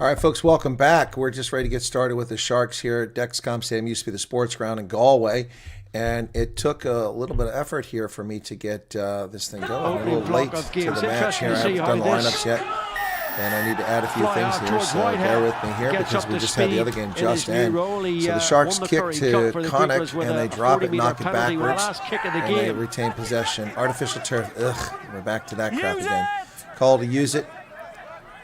All right, folks, welcome back. We're just ready to get started with the Sharks here at Dexcom Stadium. Used to be the sports ground in Galway, and it took a little bit of effort here for me to get this thing going. I'm a little late to the match here. I haven't done the lineups yet, and I need to add a few things here, so bear with me here because we just had the other game just end. So the Sharks kick to Connacht, and they drop it, knock it backwards, and they retain possession. Artificial turf, we're back to that crap again. Call to use it.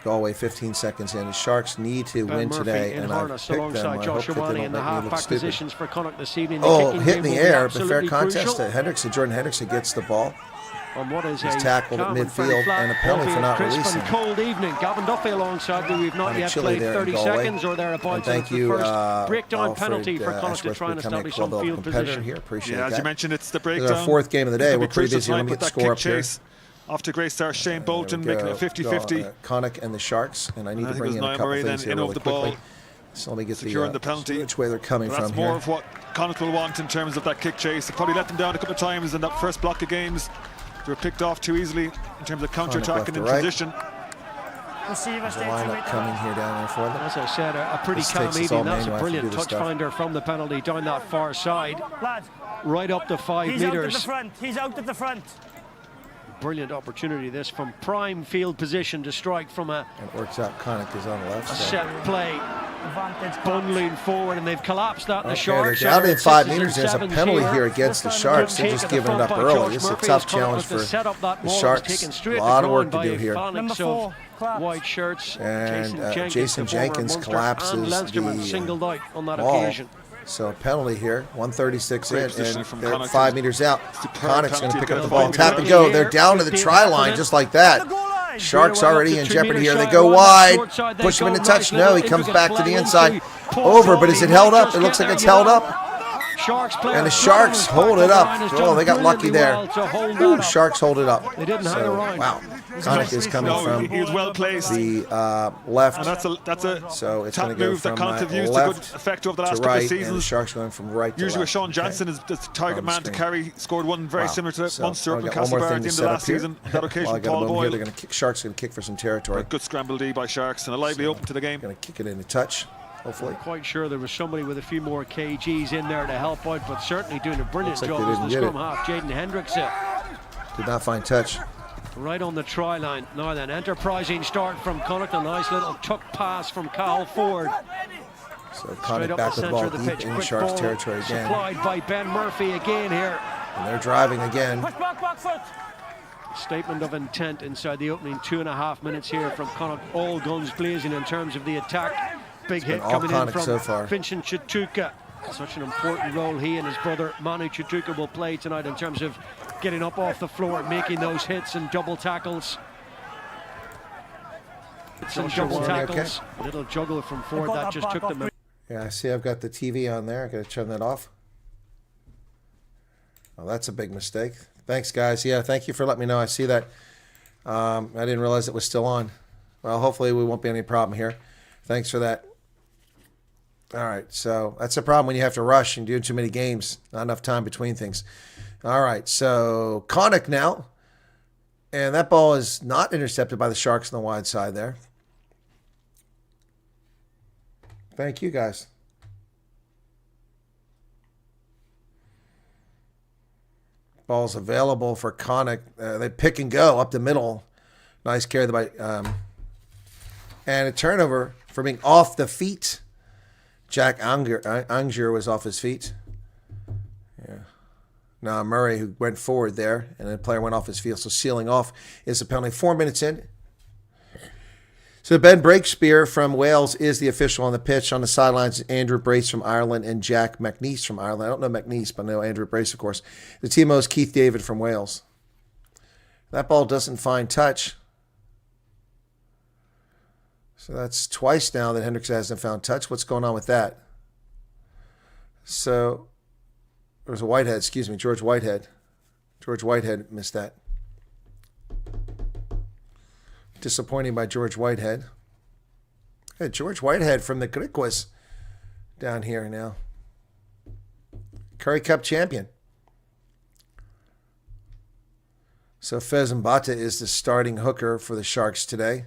Galway 15 seconds in. The Sharks need to win today, and I've picked them. I hope that they don't make me look stupid. Oh, hit in the air, but fair contest. Jordan Hendrickson gets the ball. He's tackled at midfield, and a penalty for not releasing. Cold evening. Gavin Duffy alongside me. We've not yet played 30 seconds or thereabouts. Thank you, first breakdown penalty for Connacht to try and establish some field position. Here. Appreciate that. As you mentioned, it's the breakdown. It's our fourth game of the day. We're pretty busy. Let me get the score up here. Off to great start, Shane Bolton making it 50-50. Connacht and the Sharks, and I need to bring in a couple things here really quickly. So let me get the penalty. Which way they're coming from here. That's more of what Connacht will want in terms of that kick chase. They probably let them down a couple of times in that first block of games. They were picked off too easily in terms of counter-attacking in transition. There's a lineup coming here down there for them. As I said, a pretty calm evening. That's a brilliant touch finder from the penalty down that far side. Right up to 5 metres. He's out at the front. He's out at the front. Brilliant opportunity this from prime field position to strike from a... It works out. Connacht is on the left side. Set play. Bundling forward, and they've collapsed that. The Sharks they're down in 5 metres. There's a penalty here against the Sharks. They're just giving it up early. It's a tough challenge for the Sharks. A lot of work to do here. White shirts. And Jason Jenkins collapses singled out on that ball. occasion. So a penalty here, 136 in, and they're 5 meters out. Connacht's going to pick up the ball, tap and go. They're down to the try line just like that. Sharks already in jeopardy here. They go wide, push him into touch. No, he comes back to the inside. Over, but is it held up? It looks like it's held up. And the Sharks hold it up. Oh, they got lucky there. The Sharks hold it up. They didn't hang around. Wow. Connacht is coming from the left. And that's a so it's going to go move from that Connacht have used left to good effect over the last to couple right, of seasons. and the Sharks going from right to usually left. Sean Jansen is the target man to carry. Scored one very similar to Munster up in Castlebar at the end of last season. That occasion, Paul Boyle. They're going to kick. Sharks going to kick for some territory. A good scramble D by Sharks and a lively open to the game. Going to kick it into touch. Hopefully. I'm quite sure there was somebody with a few more kgs in there to help out, but certainly doing a brilliant job as the scrum half, Jaden Hendrickson. Did not find touch. Right on the try line. Now then, enterprising start from Connacht. A nice little tuck pass from Cal Ford. So Connacht back with the ball deep in Sharks territory again. Supplied by Ben Murphy again here. And they're driving again. Statement of intent inside the opening 2.5 minutes here from Connacht. All guns blazing in terms of the attack. Big hit coming in from so far. Vincent Chituka. Such an important role he and his brother Manu Chituka will play tonight in terms of getting up off the floor, making those hits and double tackles. Some double tackles. A little juggle from Ford that just took them. Yeah, I see I've got the TV on there. I got to turn that off. Oh, that's a big mistake. Thanks, guys. Yeah, thank you for letting me know. I see that. I didn't realize it was still on. Well, hopefully we won't be any problem here. Thanks for that. All right, so that's a problem when you have to rush and do too many games. Not enough time between things. All right, so Connacht now. And that ball is not intercepted by the Sharks on the wide side there. Thank you, guys. Ball's available for Connacht. They pick and go up the middle. Nice carry by... and a turnover for being off the feet. Jack Anger was off his feet. Yeah. Now Murray, who went forward there, and the player went off his field. So sealing off is the penalty. 4 minutes in. So Ben Breakspear from Wales is the official on the pitch. On the sidelines, Andrew Brace from Ireland and Jack McNeice from Ireland. I don't know McNeice, but I know Andrew Brace, of course. The TMO is Keith David from Wales. That ball doesn't find touch. So that's twice now that Hendricks hasn't found touch. What's going on with that? So there was a Whitehead, excuse me, George Whitehead. George Whitehead missed that. Disappointing by George Whitehead. Hey, George Whitehead from the Griquas down here now. Curry Cup champion. So Fez Mbata is the starting hooker for the Sharks today.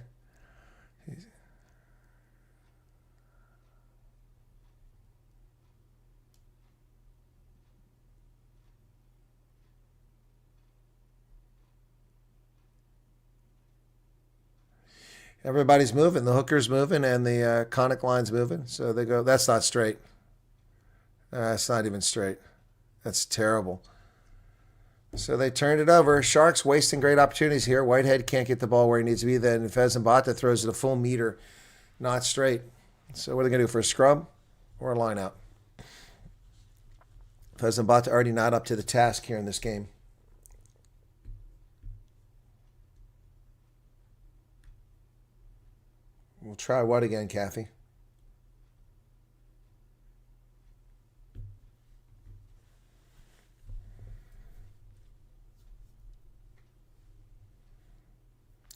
Everybody's moving. The hooker's moving and the Connacht line's moving. So they go, that's not straight. That's not even straight. That's terrible. So they turned it over. Sharks wasting great opportunities here. Whitehead can't get the ball where he needs to be. Then Fezambata throws it a full meter. Not straight. So what are they going to do for a scrub or a line out? Fezambata already not up to the task here in this game. We'll try what again, Kathy?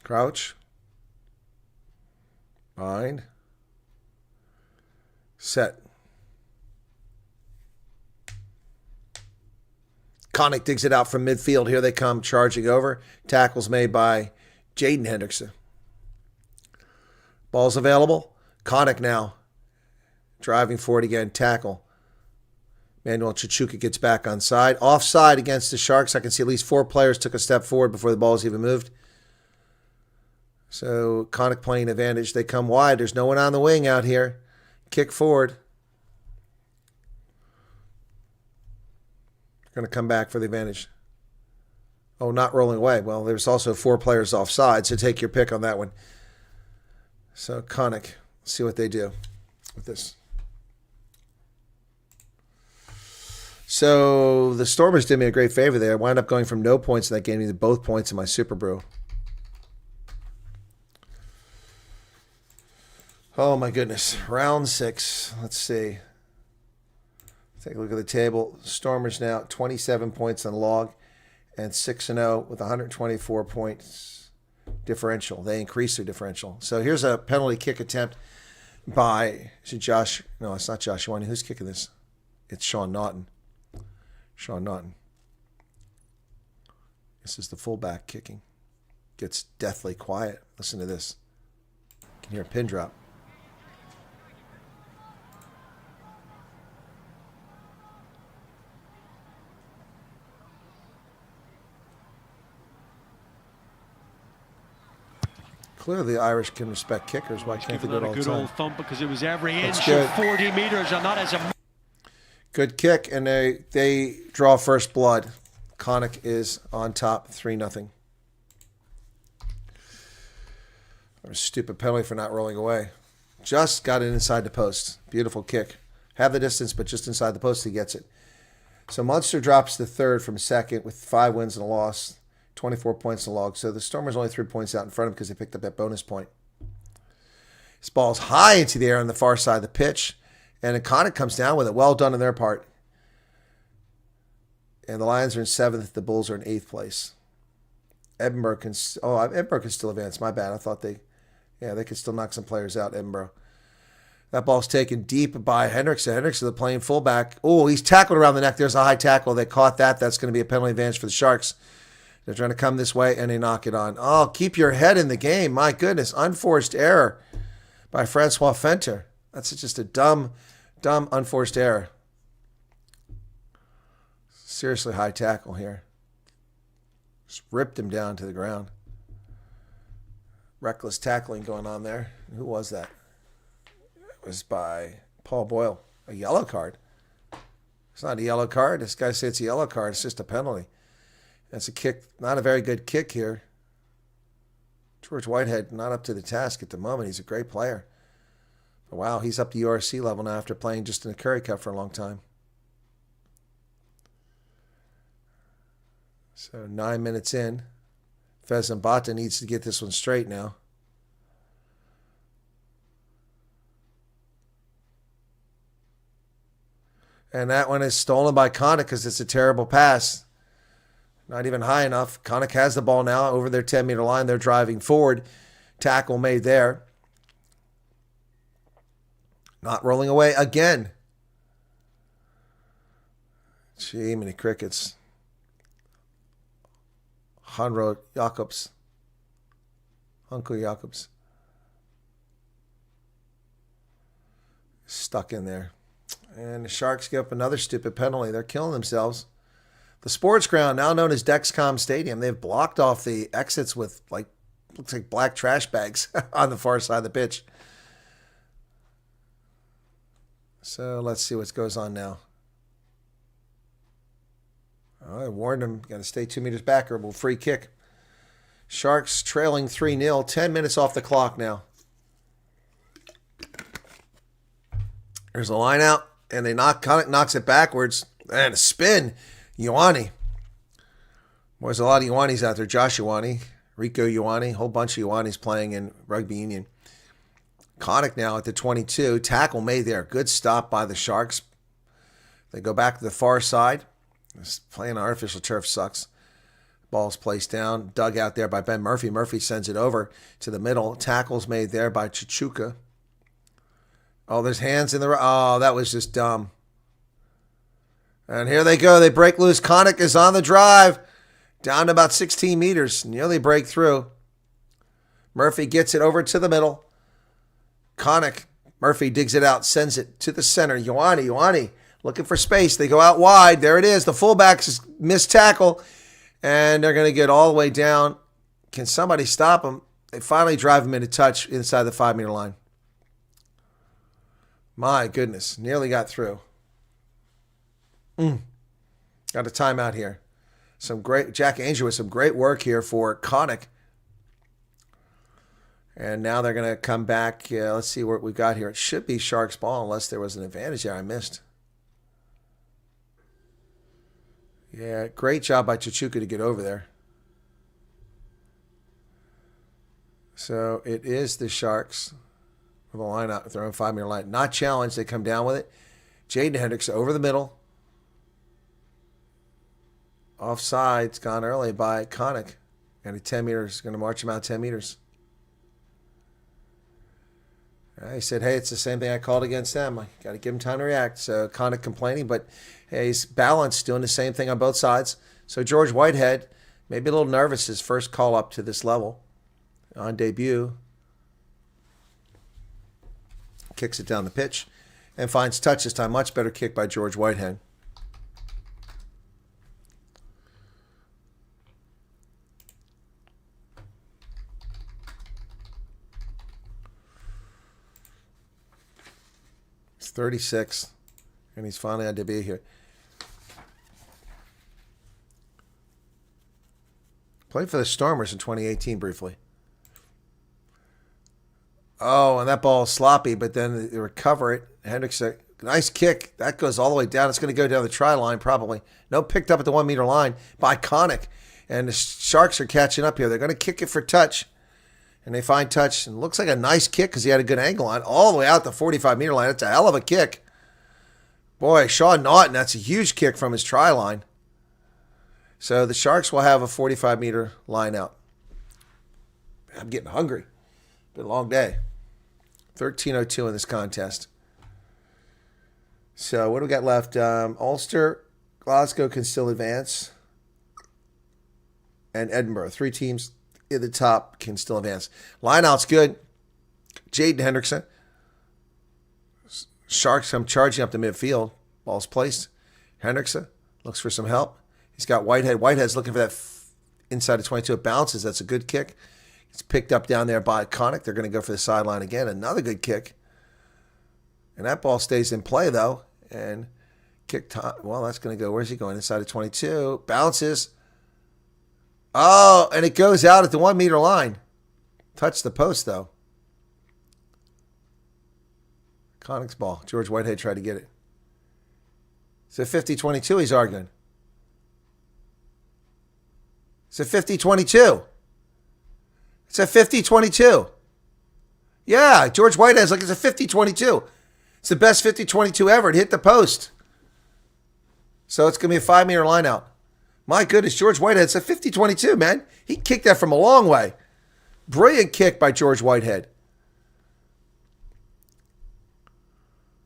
Crouch. Bind. Set. Connacht digs it out from midfield. Here they come charging over. Tackles made by Jaden Hendrickson. Ball's available. Connacht now driving forward again. Tackle. Manuel Chichuka gets back on side. Offside against the Sharks. I can see at least 4 players took a step forward before the ball was even moved. So Connacht playing advantage. They come wide. There's no one on the wing out here. Kick forward. Going to come back for the advantage. Oh, not rolling away. Well, there's also 4 players offside, so take your pick on that one. So Connacht, let's see what they do with this. So the Stormers did me a great favor there. I wound up going from no points in that game to both points in my Super Brew. Oh my goodness. Round 6. Let's see. Take a look at the table. Stormers now 27 points on log and 6-0 with 124 points differential. They increased their differential. So here's a penalty kick attempt by, is it Josh? No, it's not Josh Wine. Who's kicking this? It's Sean Naughton. Sean Naughton. This is the fullback kicking. Gets deathly quiet. Listen to this. You can hear a pin drop. Clearly, the Irish can respect kickers. Why can't they do it all the time? A good old thump because it was every inch good. of 40 meters, and that is a good kick, and they draw first blood. Connacht is on top, 3-0. A stupid penalty for not rolling away. Just got it inside the post. Beautiful kick. Have the distance, but just inside the post, he gets it. So Munster drops to third from second with 5 wins and a loss. 24 points in the log. So the Stormers only 3 points out in front of him because they picked up that bonus point. This ball's high into the air on the far side of the pitch. And Connacht comes down with it. Well done on their part. And the Lions are in 7th. The Bulls are in 8th place. Edinburgh can still advance. My bad. I thought they could still knock some players out, Edinburgh. That ball's taken deep by Hendrickson. Hendrickson, the playing fullback. Oh, he's tackled around the neck. There's a high tackle. They caught that. That's going to be a penalty advantage for the Sharks. They're trying to come this way, and they knock it on. Oh, keep your head in the game. My goodness. Unforced error by Francois Fenter. That's just a dumb unforced error. Seriously high tackle here. Just ripped him down to the ground. Reckless tackling going on there. Who was that? It was by Paul Boyle. A yellow card. It's not a yellow card. This guy said it's a yellow card. It's just a penalty. That's a kick, not a very good kick here. George Whitehead not up to the task at the moment. He's a great player. But wow, he's up to URC level now after playing just in the Curry Cup for a long time. So 9 minutes in. Fezambata needs to get this one straight now. And that one is stolen by Connacht because it's a terrible pass. Not even high enough. Connacht has the ball now over their 10-meter line. They're driving forward. Tackle made there. Not rolling away again. Gee, many crickets. Hanro Jacobs. Uncle Jacobs. Stuck in there. And the Sharks give up another stupid penalty. They're killing themselves. The sports ground, now known as Dexcom Stadium, they've blocked off the exits with like looks like black trash bags on the far side of the pitch. So let's see what goes on now. Oh, I warned him, got to stay 2 meters back or we'll free kick. Sharks trailing 3-0, 10 minutes off the clock now. There's a line out, and Connacht knocks it backwards. And a spin. Ioane. There's a lot of Ioanes out there. Josh Ioane, Rico Ioane, a whole bunch of Ioanes playing in rugby union. Connacht now at the 22. Tackle made there. Good stop by the Sharks. They go back to the far side. Playing on artificial turf sucks. Ball's placed down. Dug out there by Ben Murphy. Murphy sends it over to the middle. Tackle's made there by Chichuka. Oh, there's hands in the... Oh, that was just dumb. And here they go. They break loose. Connacht is on the drive. Down to about 16 meters. Nearly break through. Murphy gets it over to the middle. Connacht. Murphy digs it out. Sends it to the center. Ioane looking for space. They go out wide. There it is. The fullbacks missed tackle. And they're going to get all the way down. Can somebody stop them? They finally drive him into touch inside the 5-meter line. My goodness. Nearly got through. Got a timeout here. Jack Angel with some great work here for Connacht. And now they're going to come back. Let's see what we've got here. It should be Sharks ball unless there was an advantage there I missed. Yeah, great job by Chichuka to get over there. So it is the Sharks with a line out, their own 5-meter line. Not challenged. They come down with it. Jaden Hendricks over the middle. Offside. It's gone early by Connacht. And at 10 meters, going to march him out 10 meters. He said, hey, it's the same thing I called against them. I got to give him time to react. So Connacht complaining, but hey, he's balanced, doing the same thing on both sides. So George Whitehead, maybe a little nervous, his first call up to this level on debut. Kicks it down the pitch and finds touch this time. Much better kick by George Whitehead. He's 36, and he's finally on debut here. Played for the Stormers in 2018 briefly. Oh, and that ball is sloppy, but then they recover it. Hendricks, nice kick. That goes all the way down. It's going to go down the try line probably. No, picked up at the 1-meter line by Connacht. And the Sharks are catching up here. They're going to kick it for touch. And they find touch. And it looks like a nice kick because he had a good angle on it. All the way out the 45-meter line. It's a hell of a kick. Boy, Sean Naughton, that's a huge kick from his try line. So the Sharks will have a 45-meter line out. I'm getting hungry. Been a long day. 13:02 in this contest. So what do we got left? Ulster, Glasgow can still advance. And Edinburgh. 3 teams at the top can still advance. Lineout's good. Jaden Hendrickson. Sharks come charging up the midfield. Ball's placed. Hendrickson looks for some help. He's got Whitehead. Whitehead's looking for that inside of 22. It bounces. That's a good kick. It's picked up down there by Connacht. They're going to go for the sideline again. Another good kick. And that ball stays in play, though. And kick time. Well, that's going to go. Where's he going? Inside of 22. Bounces. Oh, and it goes out at the 1-meter line. Touched the post, though. Connacht's ball. George Whitehead tried to get it. It's a 50-22, he's arguing. It's a 50-22. It's a 50-22. Yeah, George Whitehead's like, it's a 50-22. It's the best 50-22 ever. It hit the post. So it's going to be a 5-meter line out. My goodness, George Whitehead's a 50-22, man. He kicked that from a long way. Brilliant kick by George Whitehead.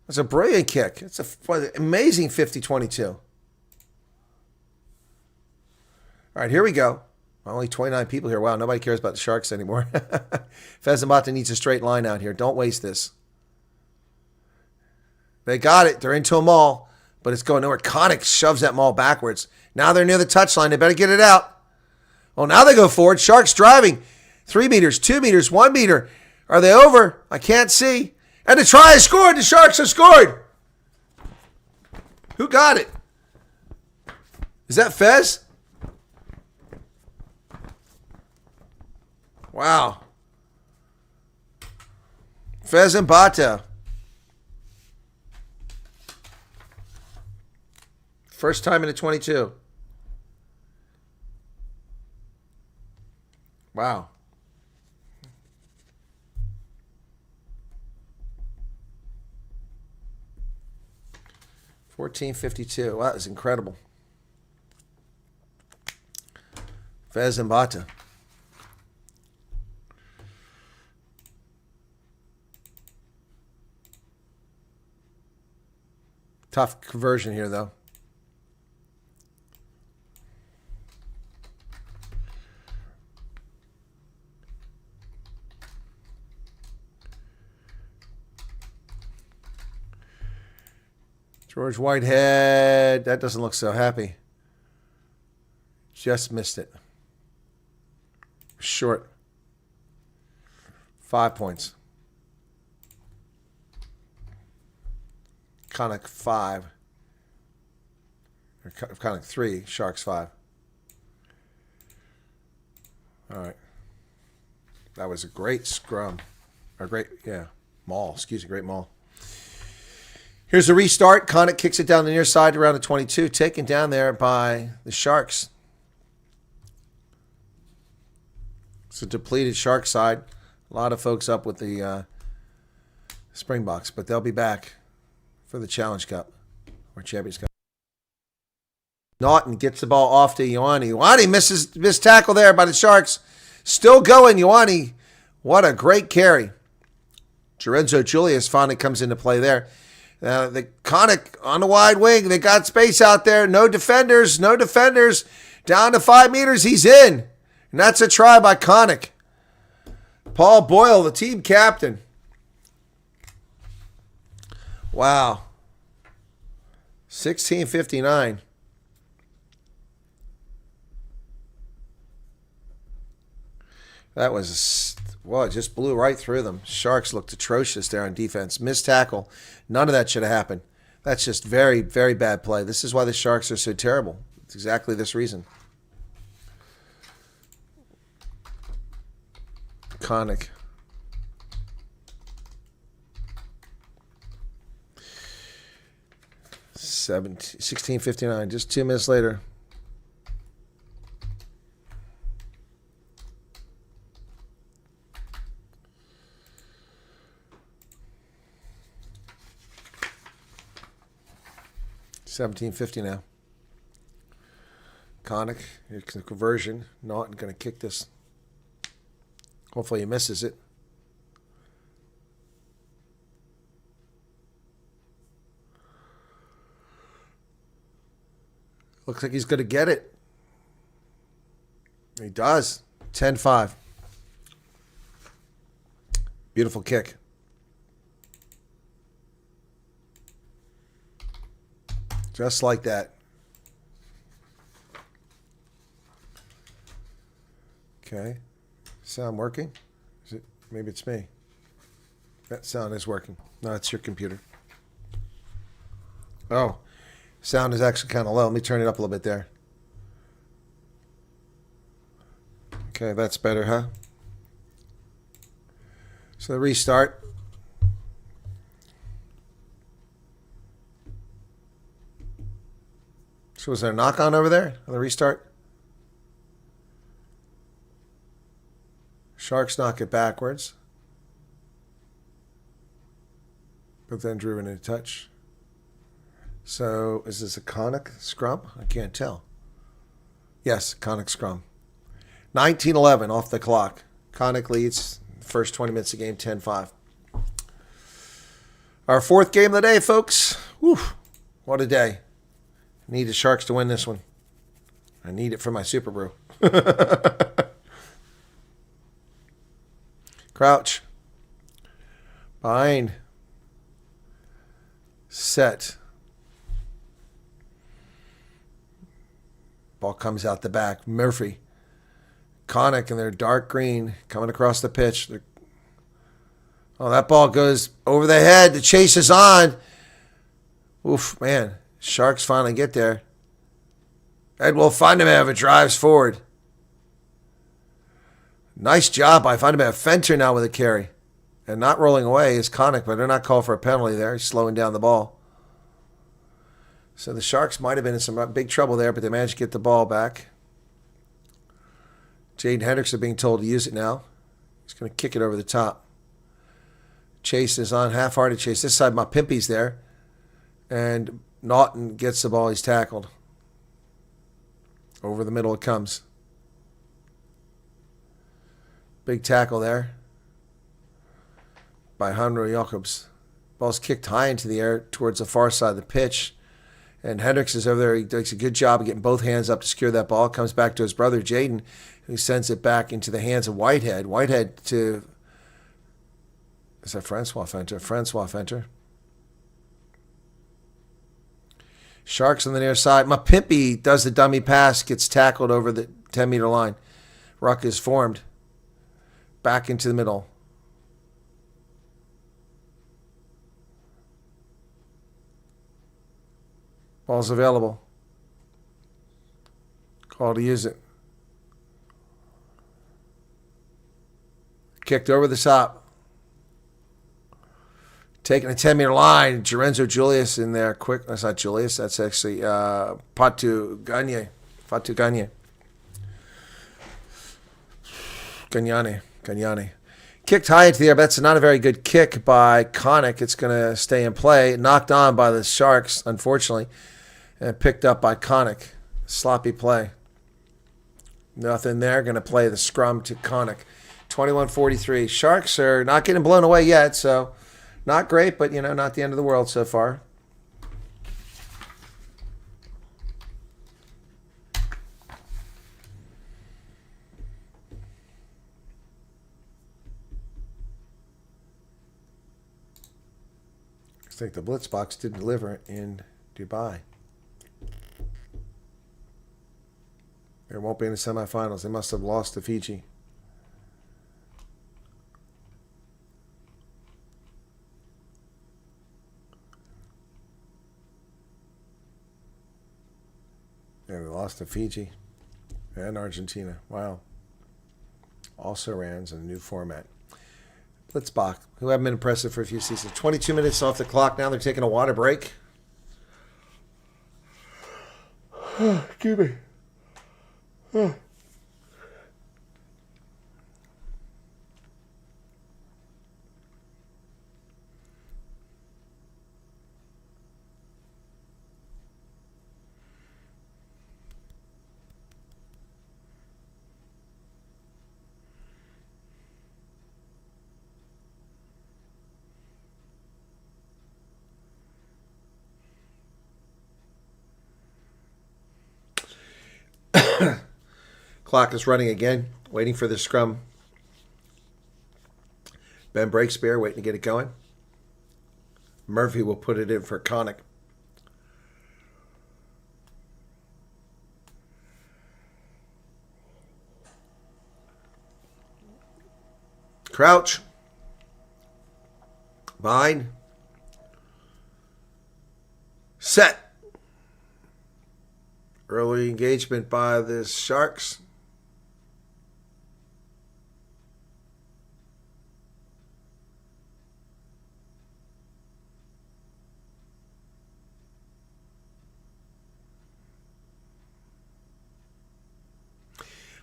That's a brilliant kick. It's an amazing 50-22. All right, here we go. Only 29 people here. Wow, nobody cares about the Sharks anymore. Fezambata needs a straight line out here. Don't waste this. They got it. They're into a maul, but it's going nowhere. Connacht shoves that maul backwards. Now they're near the touchline. They better get it out. Well, now they go forward. Sharks driving. 3 meters, 2 meters, 1 meter. Are they over? I can't see. And the try is scored. The Sharks have scored. Who got it? Is that Fez? Wow. Fez and Bata. First time in the 22. Wow. $14.52. Wow, that was incredible. Fez and Bata. Tough conversion here, though. George Whitehead, that doesn't look so happy. Just missed it. Short. 5 points. Connacht 5. Connacht 3, Sharks 5. All right. That was a great scrum. Maul. Excuse me, great maul. Here's a restart. Connacht kicks it down the near side around the 22, taken down there by the Sharks. It's a depleted Shark side. A lot of folks up with the Springboks, but they'll be back for the Challenge Cup or Champions Cup. Naughton gets the ball off to Ioane. Ioane missed tackle there by the Sharks. Still going, Ioane. What a great carry. Lorenzo Julius finally comes into play there. The Connacht on the wide wing. They got space out there. No defenders. Down to 5 meters. He's in. And that's a try by Connacht. Paul Boyle, the team captain. Wow. 16:59. That was, it just blew right through them. Sharks looked atrocious there on defense. Missed tackle. None of that should have happened. That's just very, very bad play. This is why the Sharks are so terrible. It's exactly this reason. Connacht. $16.59. Just 2 minutes later. $17.50 now. Connacht, it's a conversion. Not going to kick this. Hopefully he misses it. Looks like he's going to get it. He does. 10-5. Beautiful kick. Just like that. Okay. Sound working? Is it? Maybe it's me. That sound is working. No, it's your computer. Oh. Sound is actually kind of low. Let me turn it up a little bit there. Okay, that's better, huh? So the restart. So was there a knock on over there on the restart? Sharks knock it backwards. But then drew in a touch. So is this a Connacht scrum? I can't tell. Yes, Connacht scrum. 19:11 off the clock. Connacht leads first 20 minutes of game 10-5. Our fourth game of the day, folks. Whew, what a day. Need the Sharks to win this one. I need it for my Super Brew. Crouch. Bind. Set. Ball comes out the back. Murphy Connacht in their dark green coming across the pitch. Oh, that ball goes over the head. The chase is on. Oof, man. Sharks finally get there. Ed will find him if it drives forward. Nice job by Funderman. Fenter now with a carry. And not rolling away is Connacht, but they're not called for a penalty there. He's slowing down the ball. So the Sharks might have been in some big trouble there, but they managed to get the ball back. Jaden Hendricks being told to use it now. He's going to kick it over the top. Chase is on, half-hearted chase. This side, my Pimpy's there. And Naughton gets the ball. He's tackled. Over the middle it comes. Big tackle there by Hanro Jacobs. Ball's kicked high into the air towards the far side of the pitch. And Hendricks is over there. He does a good job of getting both hands up to secure that ball. Comes back to his brother, Jaden, who sends it back into the hands of Whitehead. Whitehead to... Is that Francois Fenter? Francois Fenter. Sharks on the near side. Mapimpy does the dummy pass, gets tackled over the 10-meter line. Ruck is formed. Back into the middle. Ball's available. Call to use it. Kicked over the top. Taking a 10-meter line. Lorenzo Julius in there quick. That's not Julius. That's actually Fatu Gagne. Gagnani. Kicked high into the air. That's not a very good kick by Connacht. It's going to stay in play. Knocked on by the Sharks, unfortunately. And picked up by Connacht. Sloppy play. Nothing there. Going to play the scrum to Connacht. 21-43. Sharks are not getting blown away yet, so not great, but, not the end of the world so far. I think the Blitzbox did deliver in Dubai. They won't be in the semifinals. They must have lost to Fiji. Yeah, they lost to Fiji and Argentina. Wow. Also rans in a new format. Blitzbach, who haven't been impressive for a few seasons. 22 minutes off the clock now. They're taking a water break. Excuse me. Clock is running again, waiting for the scrum. Ben Breakspear waiting to get it going. Murphy will put it in for Connacht. Crouch. Bind. Set. Early engagement by the Sharks.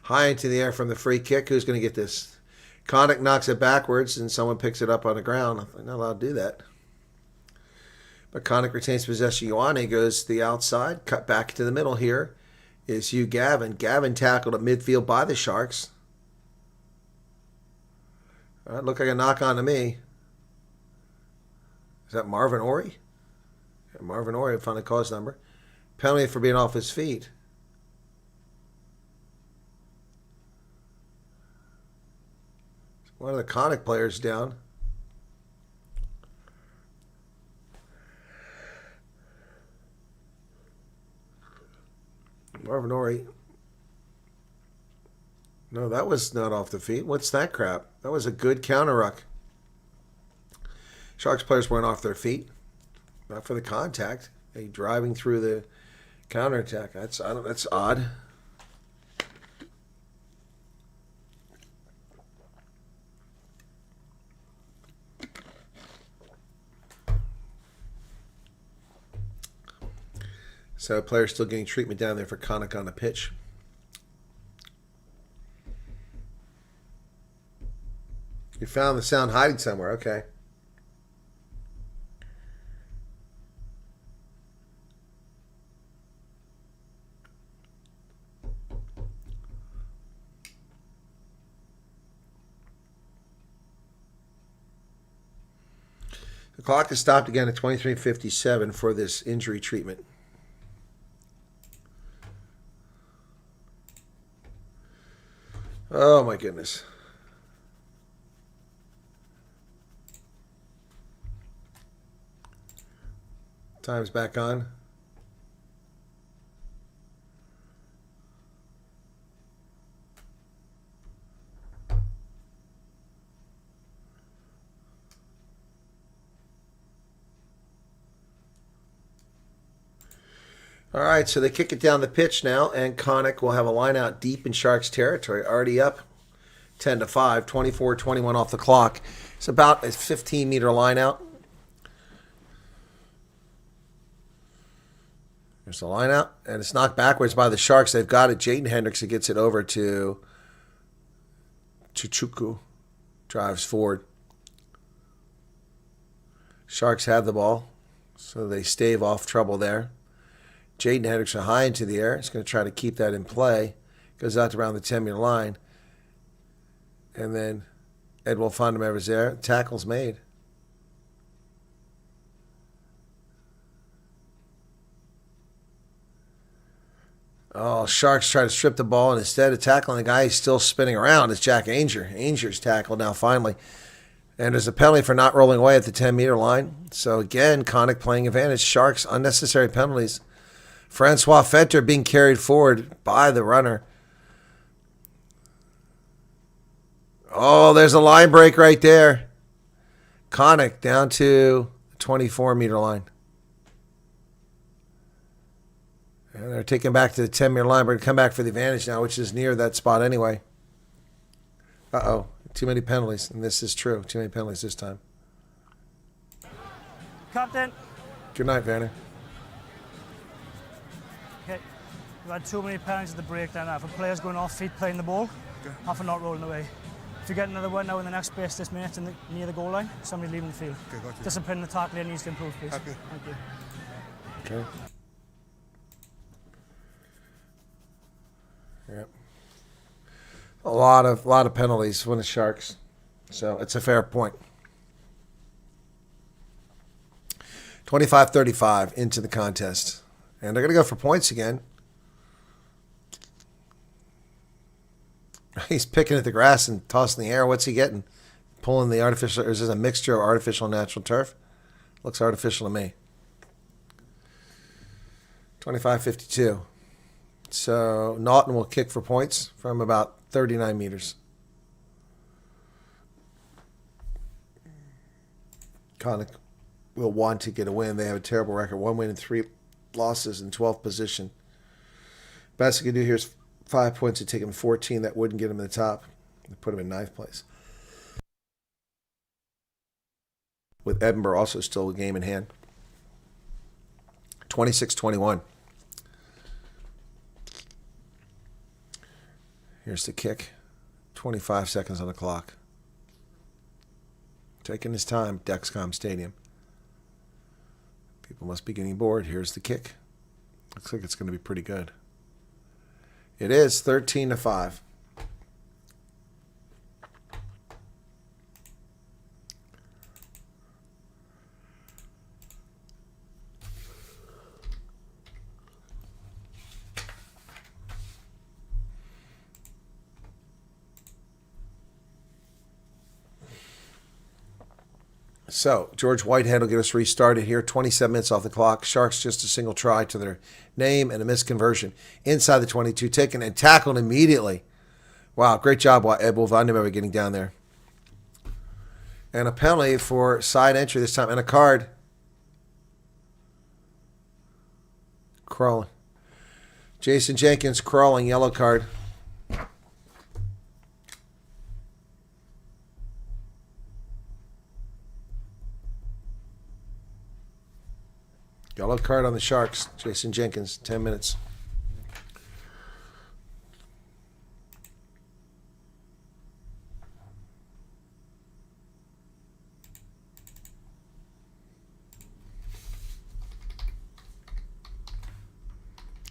High into the air from the free kick. Who's going to get this? Connacht knocks it backwards, and someone picks it up on the ground. I'm not allowed to do that. But Connacht retains possession. Ioane goes to the outside. Cut back to the middle here is Hugh Gavin. Gavin tackled at midfield by the Sharks. All right, looked like a knock on to me. Is that Marvin Orey? Yeah, Marvin Orey found a cause number. Penalty for being off his feet. One of the Connacht players down. Marvin Orey. No, that was not off the feet. What's that crap? That was a good counter ruck. Sharks players weren't off their feet. Not for the contact. They driving through the counterattack. That's odd. So players still getting treatment down there for Connacht on the pitch. You found the sound hiding somewhere. Okay. The clock is stopped again at 23:57 for this injury treatment. Oh my goodness. Time's back on. All right, so they kick it down the pitch now, and Connacht will have a line out deep in Sharks territory, already up 10-5, 24-21 off the clock. It's about a 15-meter line out. There's the line out, and it's knocked backwards by the Sharks. They've got it. Jaden Hendrickson gets it over to Chuku. Drives forward. Sharks have the ball, so they stave off trouble there. Jaden Hendrickson high into the air. He's going to try to keep that in play. Goes out to around the 10-meter line. And then Edwin Fondemever's there. Tackle's made. Oh, Sharks try to strip the ball, and instead of tackling the guy, he's still spinning around. It's Jack Ainger. Ainger's tackled now finally. And there's a penalty for not rolling away at the 10-meter line. So again, Connacht playing advantage. Sharks, unnecessary penalties. Francois Fenter being carried forward by the runner. Oh, there's a line break right there. Connacht down to the 24-meter line. And they're taking back to the 10-meter line. We're going to come back for the advantage now, which is near that spot anyway. Uh-oh. Too many penalties. And this is true. Too many penalties this time. Captain. Good night, Vanner. Okay. We've had too many penalties at the breakdown now. For players going off feet playing the ball, and for not rolling away. If you get another one now in the next space this minute near the goal line, somebody leaving the field. Okay, got you. Discipline the tackle needs to improve, please. Okay. Thank you. Okay. Yep. A lot of penalties when the Sharks. So it's a fair point. 25-35 into the contest. And they're going to go for points again. He's picking at the grass and tossing the air. What's he getting? Pulling the artificial, or is this a mixture of artificial and natural turf? Looks artificial to me. 25-52. So Naughton will kick for points from about 39 meters. Connacht will want to get a win. They have a terrible record. 1 win and 3 losses in 12th position. Best they can do here is 5 points to take him 14. That wouldn't get him in the top. They put him in 9th place. With Edinburgh also still a game in hand. 26-21. Here's the kick. 25 seconds on the clock. Taking his time, Dexcom Stadium. People must be getting bored. Here's the kick. Looks like it's going to be pretty good. It is 13-5. So, George Whitehead will get us restarted here. 27 minutes off the clock. Sharks just a single try to their name and a missed conversion. Inside the 22, taken and tackled immediately Wow, great job, Ed Wolf-Vandenberg getting down there. And a penalty for side entry this time, and a card. Crawling. Jason Jenkins crawling, yellow card. Yellow card on the Sharks. Jason Jenkins, 10 minutes.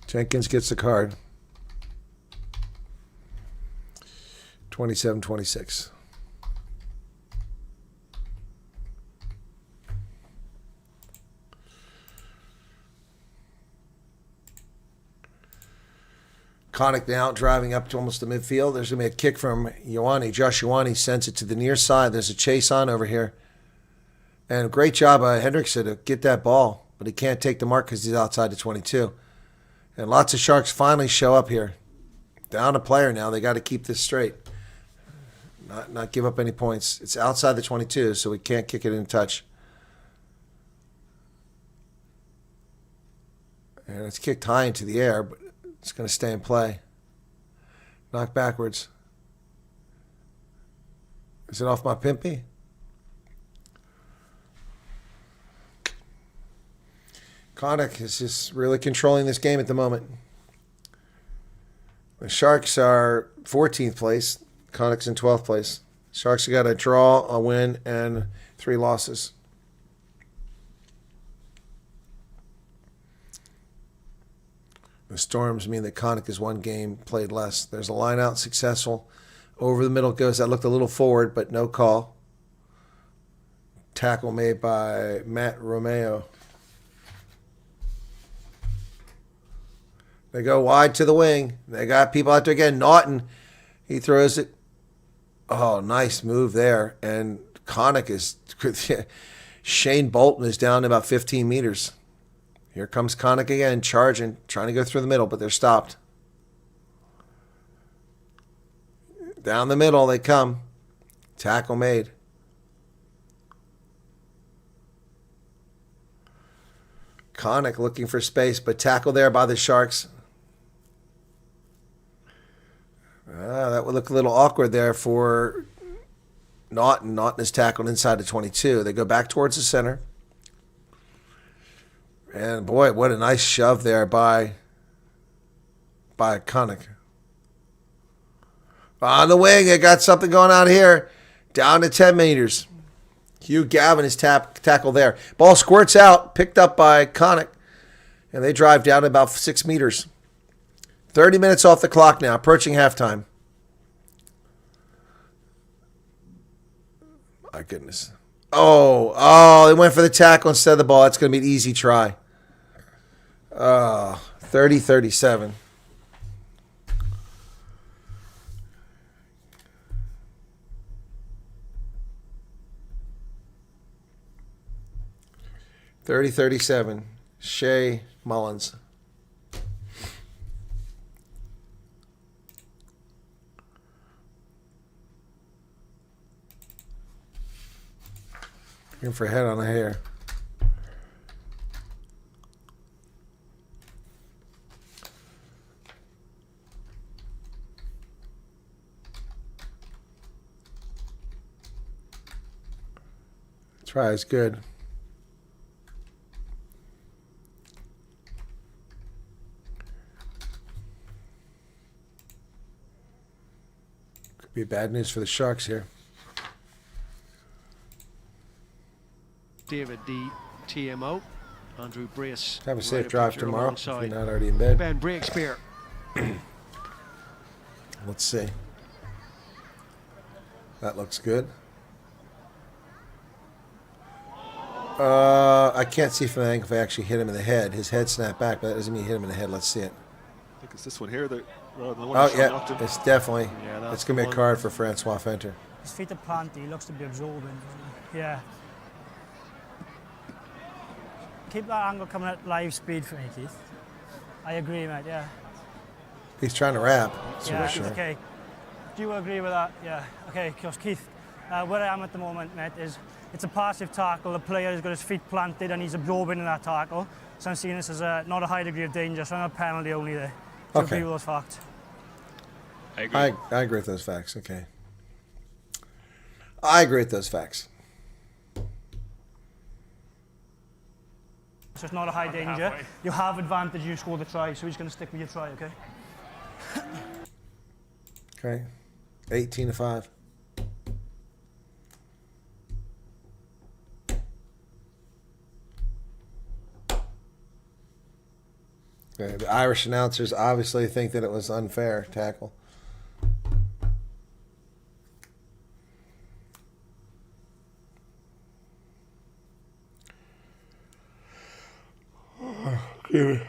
Jenkins gets the card. 27-26. Connacht now driving up to almost the midfield. There's going to be a kick from Ioane. Josh Ioane sends it to the near side. There's a chase on over here. And a great job by Hendrickson to get that ball. But he can't take the mark because he's outside the 22. And lots of Sharks finally show up here. Down a player now. They got to keep this straight. Not give up any points. It's outside the 22, so we can't kick it in touch. And it's kicked high into the air, but it's going to stay in play. Knock backwards. Is it off my pimpy? Connacht is just really controlling this game at the moment. The Sharks are 14th place. Connacht's in 12th place. Sharks have got a draw, a win, and 3 losses. The Storms mean that Connacht is 1 game played less. There's a line out, successful. Over the middle goes. That looked a little forward, but no call. Tackle made by Matt Romeo. They go wide to the wing. They got people out there again. Naughton, he throws it. Oh, nice move there. And Connacht is... Shane Bolton is down to about 15 meters. Here comes Connacht again, charging, trying to go through the middle, but they're stopped. Down the middle they come. Tackle made. Connacht looking for space, but tackle there by the Sharks. That would look a little awkward there for Naughton. Naughton is tackled inside the 22. They go back towards the center. And boy, what a nice shove there by Connacht. On the wing, they got something going on here. Down to 10 meters. Hugh Gavin is tackled there. Ball squirts out, picked up by Connacht. And they drive down to about 6 meters. 30 minutes off the clock now, approaching halftime. My goodness. Oh, they went for the tackle instead of the ball. That's going to be an easy try. 30-37. Shea Mullins. Looking for a head on the hair. Try is good. Could be bad news for the Sharks here. David D. TMO. Andrew Brace. Have a safe drive tomorrow if you're not already in Ben bed. Breakspear. Let's see. That looks good. I can't see from the angle if I actually hit him in the head. His head snapped back, but that doesn't mean he hit him in the head. Let's see it. I think it's this one here that rather than the one Oh, that yeah. knocked him. It's definitely. Yeah, It's going to be a card for Francois Fenter. His feet are planted, he looks to be absorbing, doesn't he? Yeah. Keep that angle coming at live speed for me, Keith. I agree, mate, yeah. He's trying to wrap. Yeah, Sure. okay. Do you agree with that? Yeah. Okay, because Keith, where I am at the moment, mate, is it's a passive tackle. The player has got his feet planted and he's absorbing in that tackle. So I'm seeing this as not a high degree of danger, so I'm a penalty only there. Do you agree with those facts? I agree. I agree with those facts. Okay. I agree with those facts. So it's not a high danger. You have advantage, you score the try, so he's going to stick with your try, okay? Okay. 18-5. Okay, the Irish announcers obviously think that it was unfair tackle. Excuse me.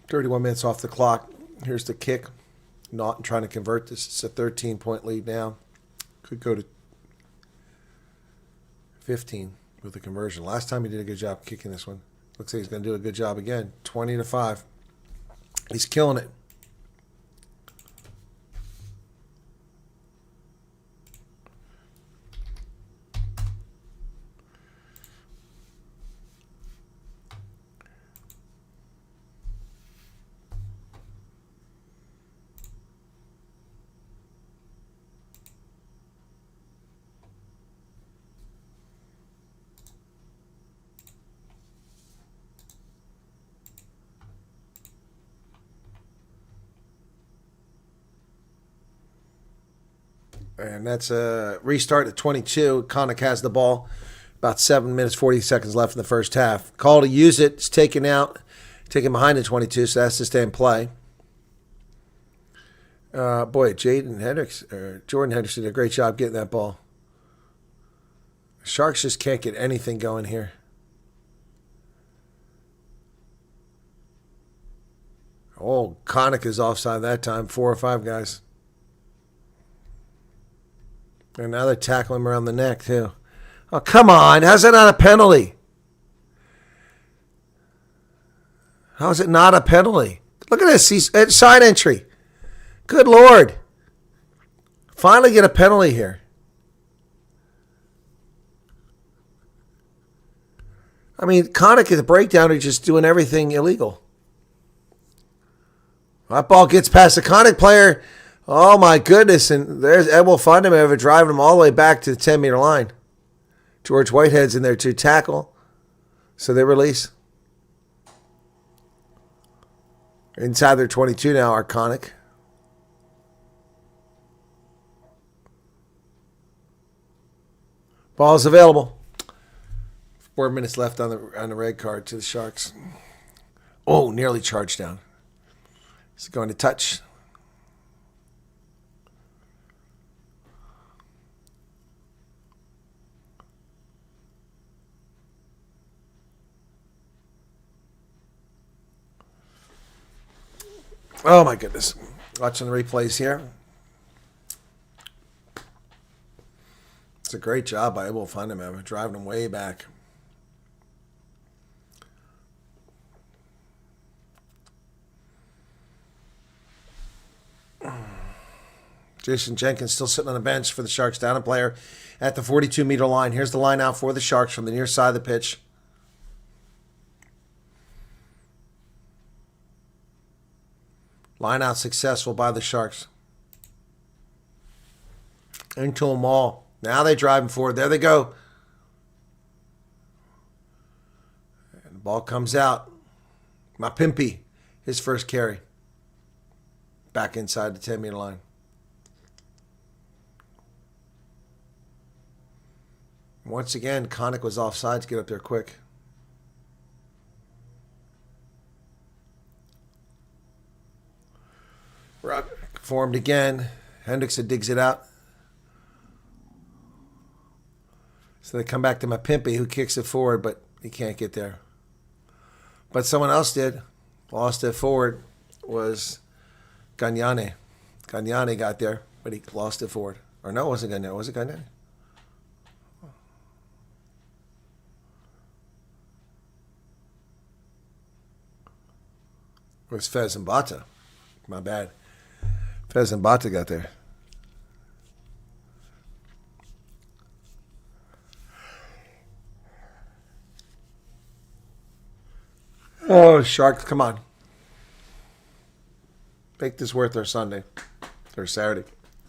31 minutes off the clock. Here's the kick. Naughton trying to convert this. It's a 13-point lead now. Could go to 15 with the conversion. Last time he did a good job kicking this one. Looks like he's going to do a good job again. 20-5. He's killing it. And that's a restart at 22. Connacht has the ball. About 7 minutes, 40 seconds left in the first half. Call to use it. It's taken out. Taken behind the 22, so that's to stay in play. Boy, Jordan Hendricks did a great job getting that ball. Sharks just can't get anything going here. Oh, Connacht is offside that time. 4 or 5 guys. And now they're tackling him around the neck, too. Oh, come on. How's that not a penalty? How is it not a penalty? Look at this. He's at side entry. Good Lord. Finally get a penalty here. I mean, Connacht at the breakdown are just doing everything illegal. That ball gets past the Connacht player. Oh, my goodness. And there's Edwell Fundamental driving him all the way back to the 10-meter line. George Whitehead's in there to tackle. So they release. Inside their 22 now are Connacht. Ball's available. 4 minutes left on the red card to the Sharks. Oh, nearly charged down. He's going to touch. Oh, my goodness. Watching the replays here. It's a great job by Edwell Fundamental, driving him way back. Jason Jenkins still sitting on the bench for the Sharks. Down a player at the 42-meter line. Here's the line out for the Sharks from the near side of the pitch. Line out successful by the Sharks. Into them all. Now they drive them forward. There they go. And the ball comes out. Mapimpi, his first carry. Back inside the 10-meter line. Once again, Connacht was offside to get up there quick. Formed again. Hendrickson digs it out. So they come back to Mapimpi, who kicks it forward, but he can't get there. But someone else did. Lost it forward was Gagnane. Gagnane got there, but he lost it forward. Or no, it wasn't Gagnane. Was it Gagnane? It was Fez and Bata. My bad. Fez and Bata got there. Oh, Sharks, come on. Make this worth our Sunday. Or Saturday.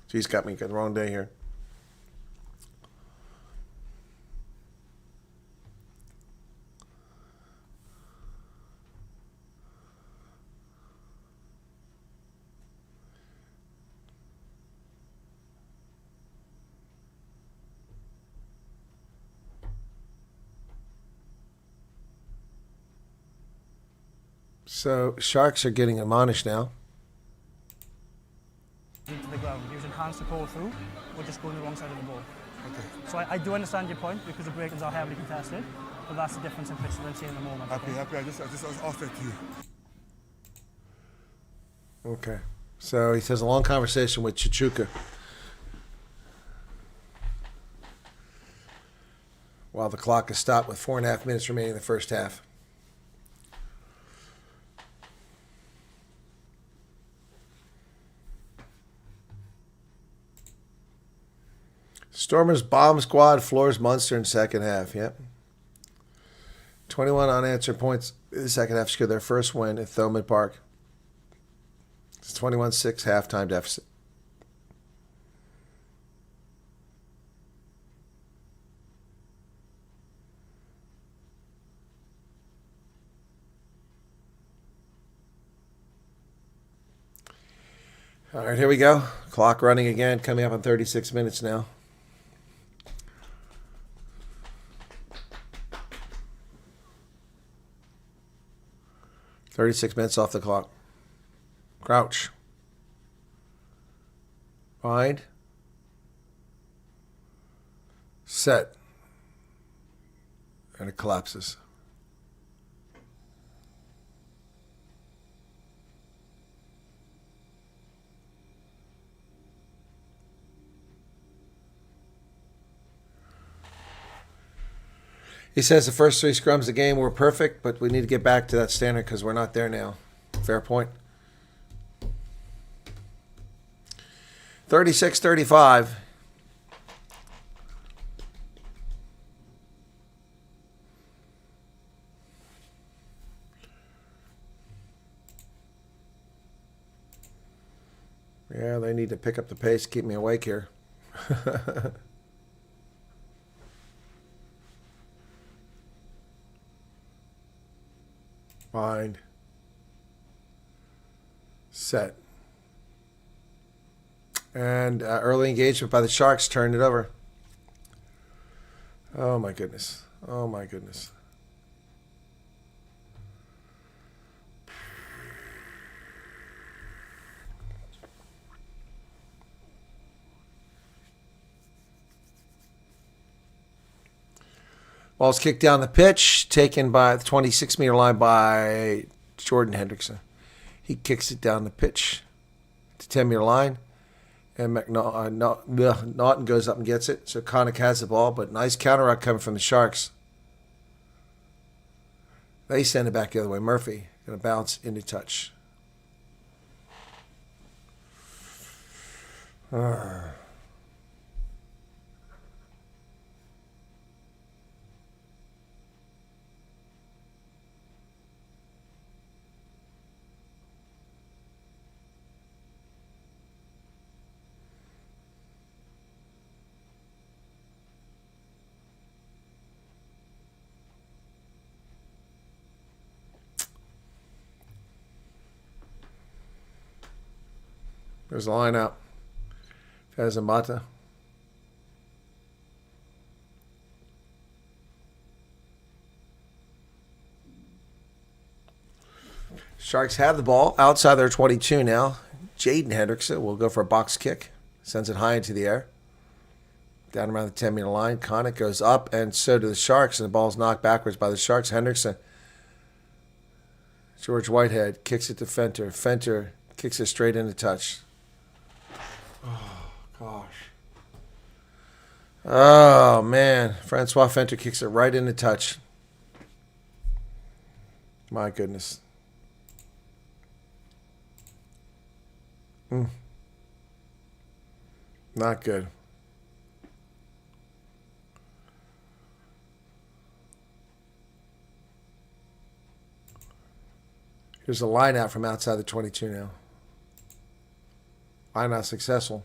Jeez, got me the wrong day here. So, Sharks are getting admonished now. Into the ground, using hands to pull through, or just going the wrong side of the ball. Okay. So I do understand your point because the breakers are heavily contested, but that's the difference in pitch that I'm seeing at the moment. Happy. I just asked that to you. Okay. So he says a long conversation with Chichuka. While the clock is stopped with 4.5 minutes remaining in the first half. Stormers bomb squad floors Munster in second half. Yep. 21 unanswered points in the second half scored their first win at Thomond Park. It's 21-6 halftime deficit. All right, here we go. Clock running again, coming up on 36 minutes now. "36 minutes off the clock. Crouch. Bind. Set. And it collapses. He says the first 3 scrums of the game were perfect, but we need to get back to that standard because we're not there now. Fair point. 36-35. Yeah, they need to pick up the pace, keep me awake here. Bind. Set. And early engagement by the Sharks turned it over. Oh, my goodness. Oh, my goodness. Ball's kicked down the pitch, taken by the 26-meter line by Jordan Hendrickson. He kicks it down the pitch to 10-meter line, and Naughton goes up and gets it. So Connacht has the ball, but nice counter-out coming from the Sharks. They send it back the other way. Murphy going to bounce into touch. There's a line out. Fez and Bata. Sharks have the ball outside their 22 now. Jaden Hendrickson will go for a box kick. Sends it high into the air. Down around the 10-meter line. Connacht goes up, and so do the Sharks, and the ball's knocked backwards by the Sharks. Hendrickson. George Whitehead kicks it to Fenter. Fenter kicks it straight into touch. Oh, gosh. Oh, man. Francois Fenter kicks it right into touch. My goodness. Not good. Here's a line out from outside the 22 now. Line out successful.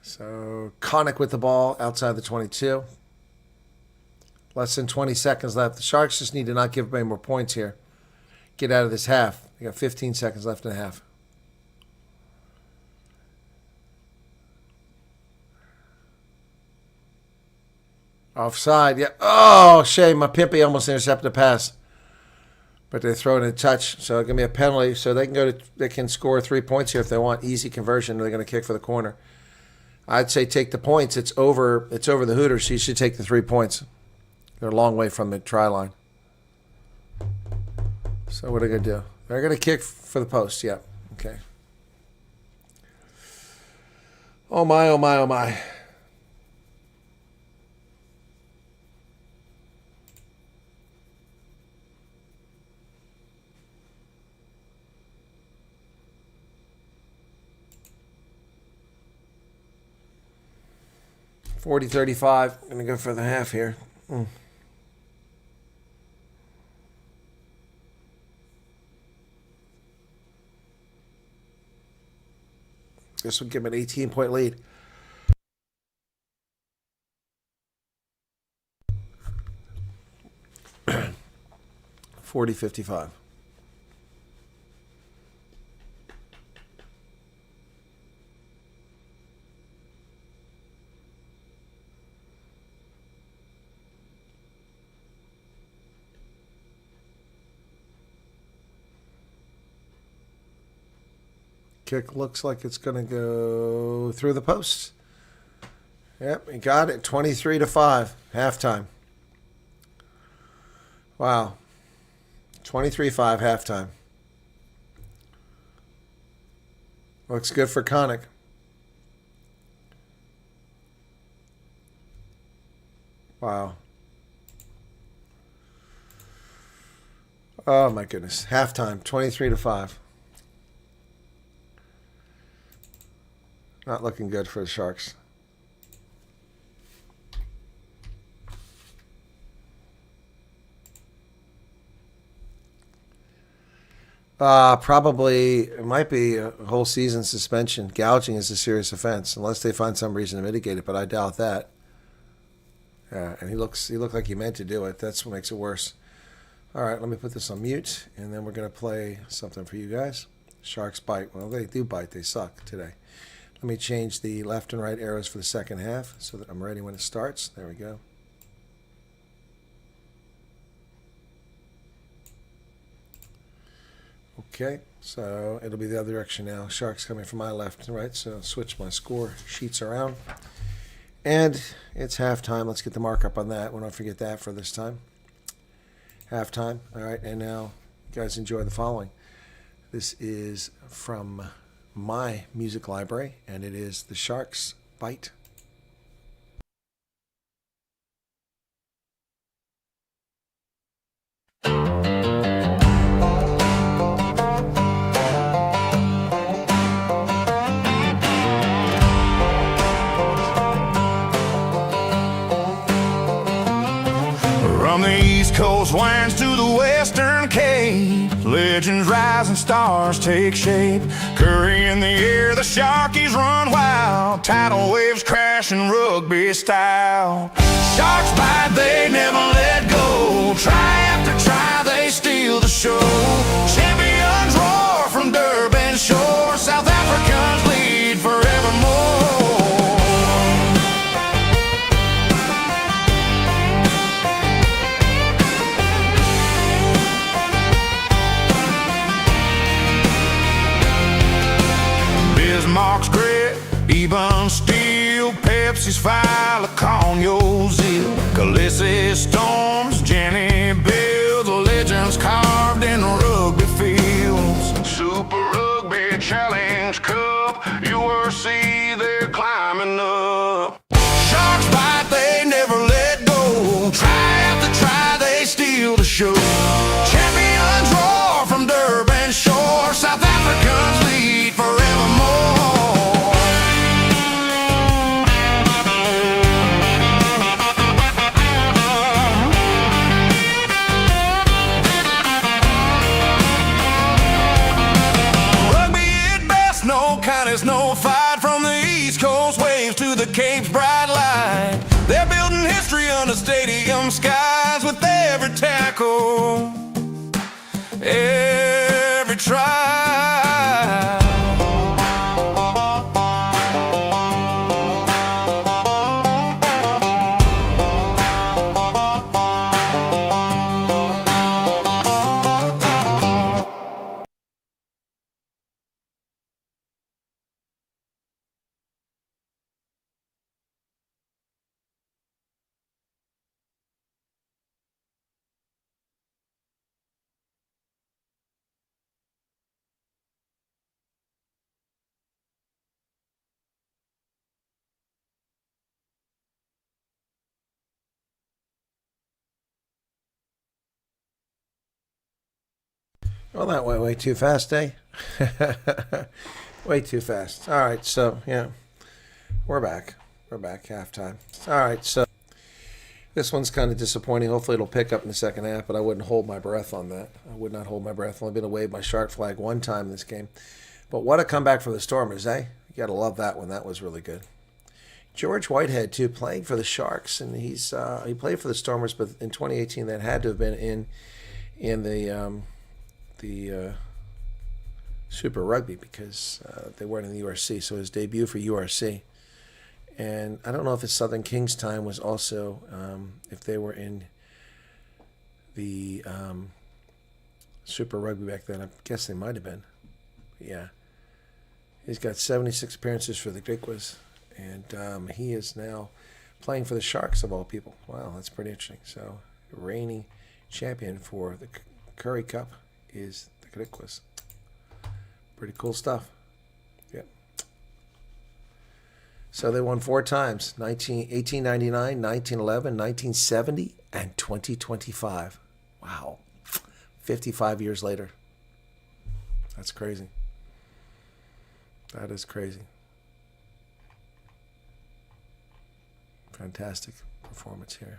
So Connacht with the ball outside the 22. Less than 20 seconds left. The Sharks just need to not give any more points here. Get out of this half. They got 15 seconds left in the half. Offside. Yeah. Oh, shame. My Pimpy almost intercepted a pass. But they're throwing a touch, so it's going to be a penalty. So they can score 3 points here if they want. Easy conversion. They're going to kick for the corner. I'd say take the points. It's over the Hooters, so you should take the 3 points. They're a long way from the try line. So what are they going to do? They're going to kick for the post. Yeah. Okay. Oh, my, oh, my, oh, my. $40-35. Gonna go for the half here. This would give them an 18-point lead. $40-55. Kick looks like it's going to go through the post. Yep, he got it. 23-5. Halftime. Wow. 23-5 halftime. Looks good for Connacht. Wow. Oh my goodness. Halftime. 23-5. Not looking good for the Sharks. Probably it might be a whole season suspension. Gouging is a serious offense, unless they find some reason to mitigate it, but I doubt that. Yeah, and he looked like he meant to do it. That's what makes it worse. All right, let me put this on mute, and then we're going to play something for you guys. Sharks bite. Well, they do bite. They suck today. Let me change the left and right arrows for the second half so that I'm ready when it starts. There we go. Okay, so it'll be the other direction now. Sharks coming from my left and right, so I'll switch my score sheets around. And it's halftime. Let's get the markup on that. We don't forget that for this time. Halftime. All right, and now you guys enjoy the following. This is from my music library, and it is The Sharks Bite. From the East Coast winds to the Western Cape, legends rise and stars take shape. Curry in the air, the Sharkies run wild, tidal waves crashing rugby style. Sharks bite, they never let go. Try after try, they steal the show. Champions roar from Durban shore. South Africans lead forevermore. Bismarck's grit, Eben steel, Pepsi's fire, Laconio's zeal, Khaleesi's storms, Jenny Bill, the legends carved in rugby fields. Super Rugby Challenge Cup, URC, they're climbing kind is no fight from the East Coast waves to the Cape's bright light. They're building history under stadium skies with every tackle, every try. Well, that went way too fast, eh? Way too fast. All right, so, yeah, we're back. We're back, halftime. All right, so this one's kind of disappointing. Hopefully it'll pick up in the second half, but I wouldn't hold my breath on that. I would not hold my breath. Only been away by shark flag one time in this game. But what a comeback for the Stormers, eh? You got to love that one. That was really good. George Whitehead, too, playing for the Sharks, and he played for the Stormers, but in 2018 that had to have been in the Super Rugby because they weren't in the URC, so his debut for URC. And I don't know if his Southern Kings time was also, if they were in the Super Rugby back then. I guess they might have been. But yeah. He's got 76 appearances for the Griquas, and he is now playing for the Sharks, of all people. Wow, that's pretty interesting. So, reigning champion for the Currie Cup is the Griquas. Pretty cool stuff. Yep. So they won 4 times, 1899, 1911, 1970, and 2025. Wow. 55 years later. That's crazy. That is crazy. Fantastic performance here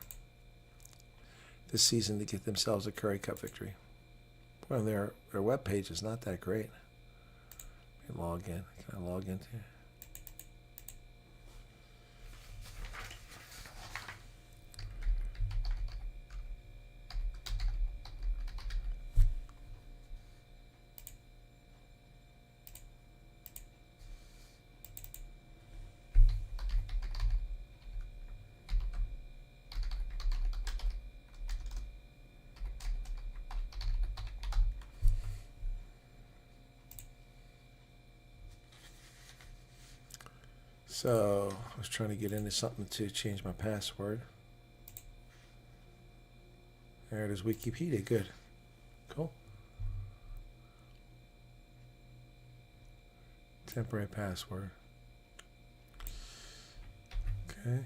this season to get themselves a Currie Cup victory. Well, their webpage is not that great. Let me log in. Can I log into here? So I was trying to get into something to change my password. There it is, Wikipedia. Good. Cool. Temporary password. Okay.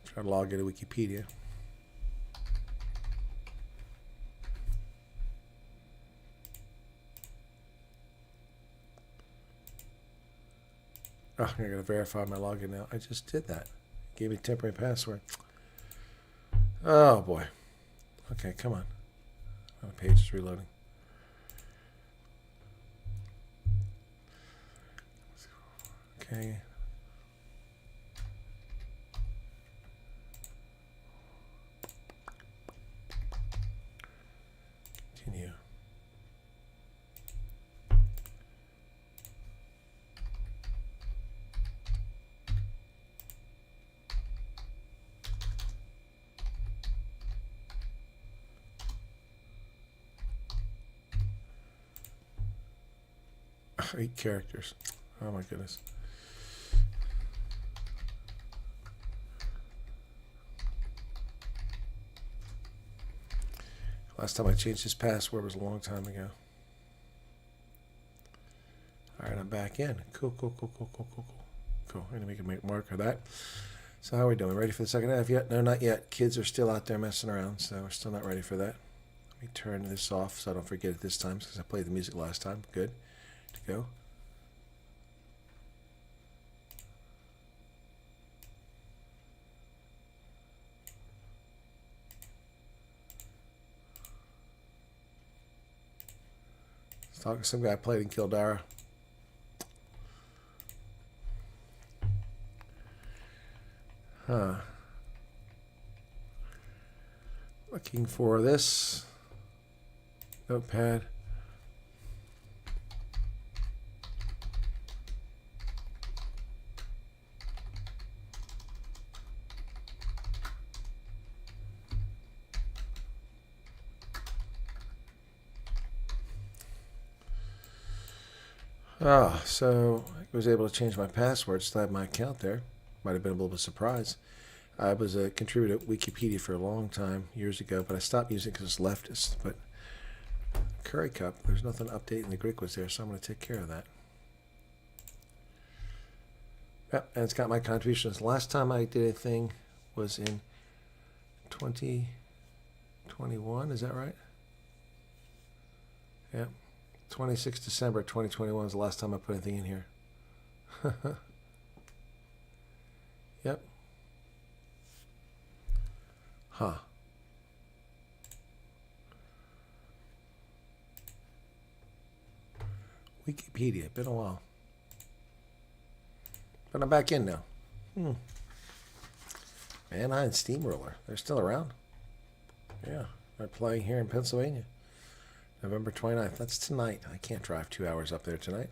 Try to log into Wikipedia. Oh, I gotta verify my login now. I just did that. Gave me a temporary password. Oh boy. Okay, come on. Oh, the page is reloading. Okay. Continue. Oh, 8 characters. Oh my goodness. Last time I changed this password was a long time ago. All right, I'm back in. Cool. Cool. I'm going to make a mark of that. So how are we doing? Ready for the second half yet? No, not yet. Kids are still out there messing around, so we're still not ready for that. Let me turn this off so I don't forget it this time because I played the music last time. Good. To go. Talking to some guy played in Kildare. Huh. Looking for this notepad. Oh, so I was able to change my password, still have my account there. Might have been a little bit surprised. I was a contributor at Wikipedia for a long time, years ago, but I stopped using it because it's leftist. But Curry Cup, there's nothing updating the Greek was there, so I'm going to take care of that. Yep, and it's got my contributions. Last time I did anything was in 2021, is that right? Yep. 26 December 2021 was the last time I put anything in here. Yep. Huh. Wikipedia, been a while. But I'm back in now. Anaheim Steamroller, they're still around. Yeah, they're playing here in Pennsylvania. November 29th. That's tonight. I can't drive 2 hours up there tonight.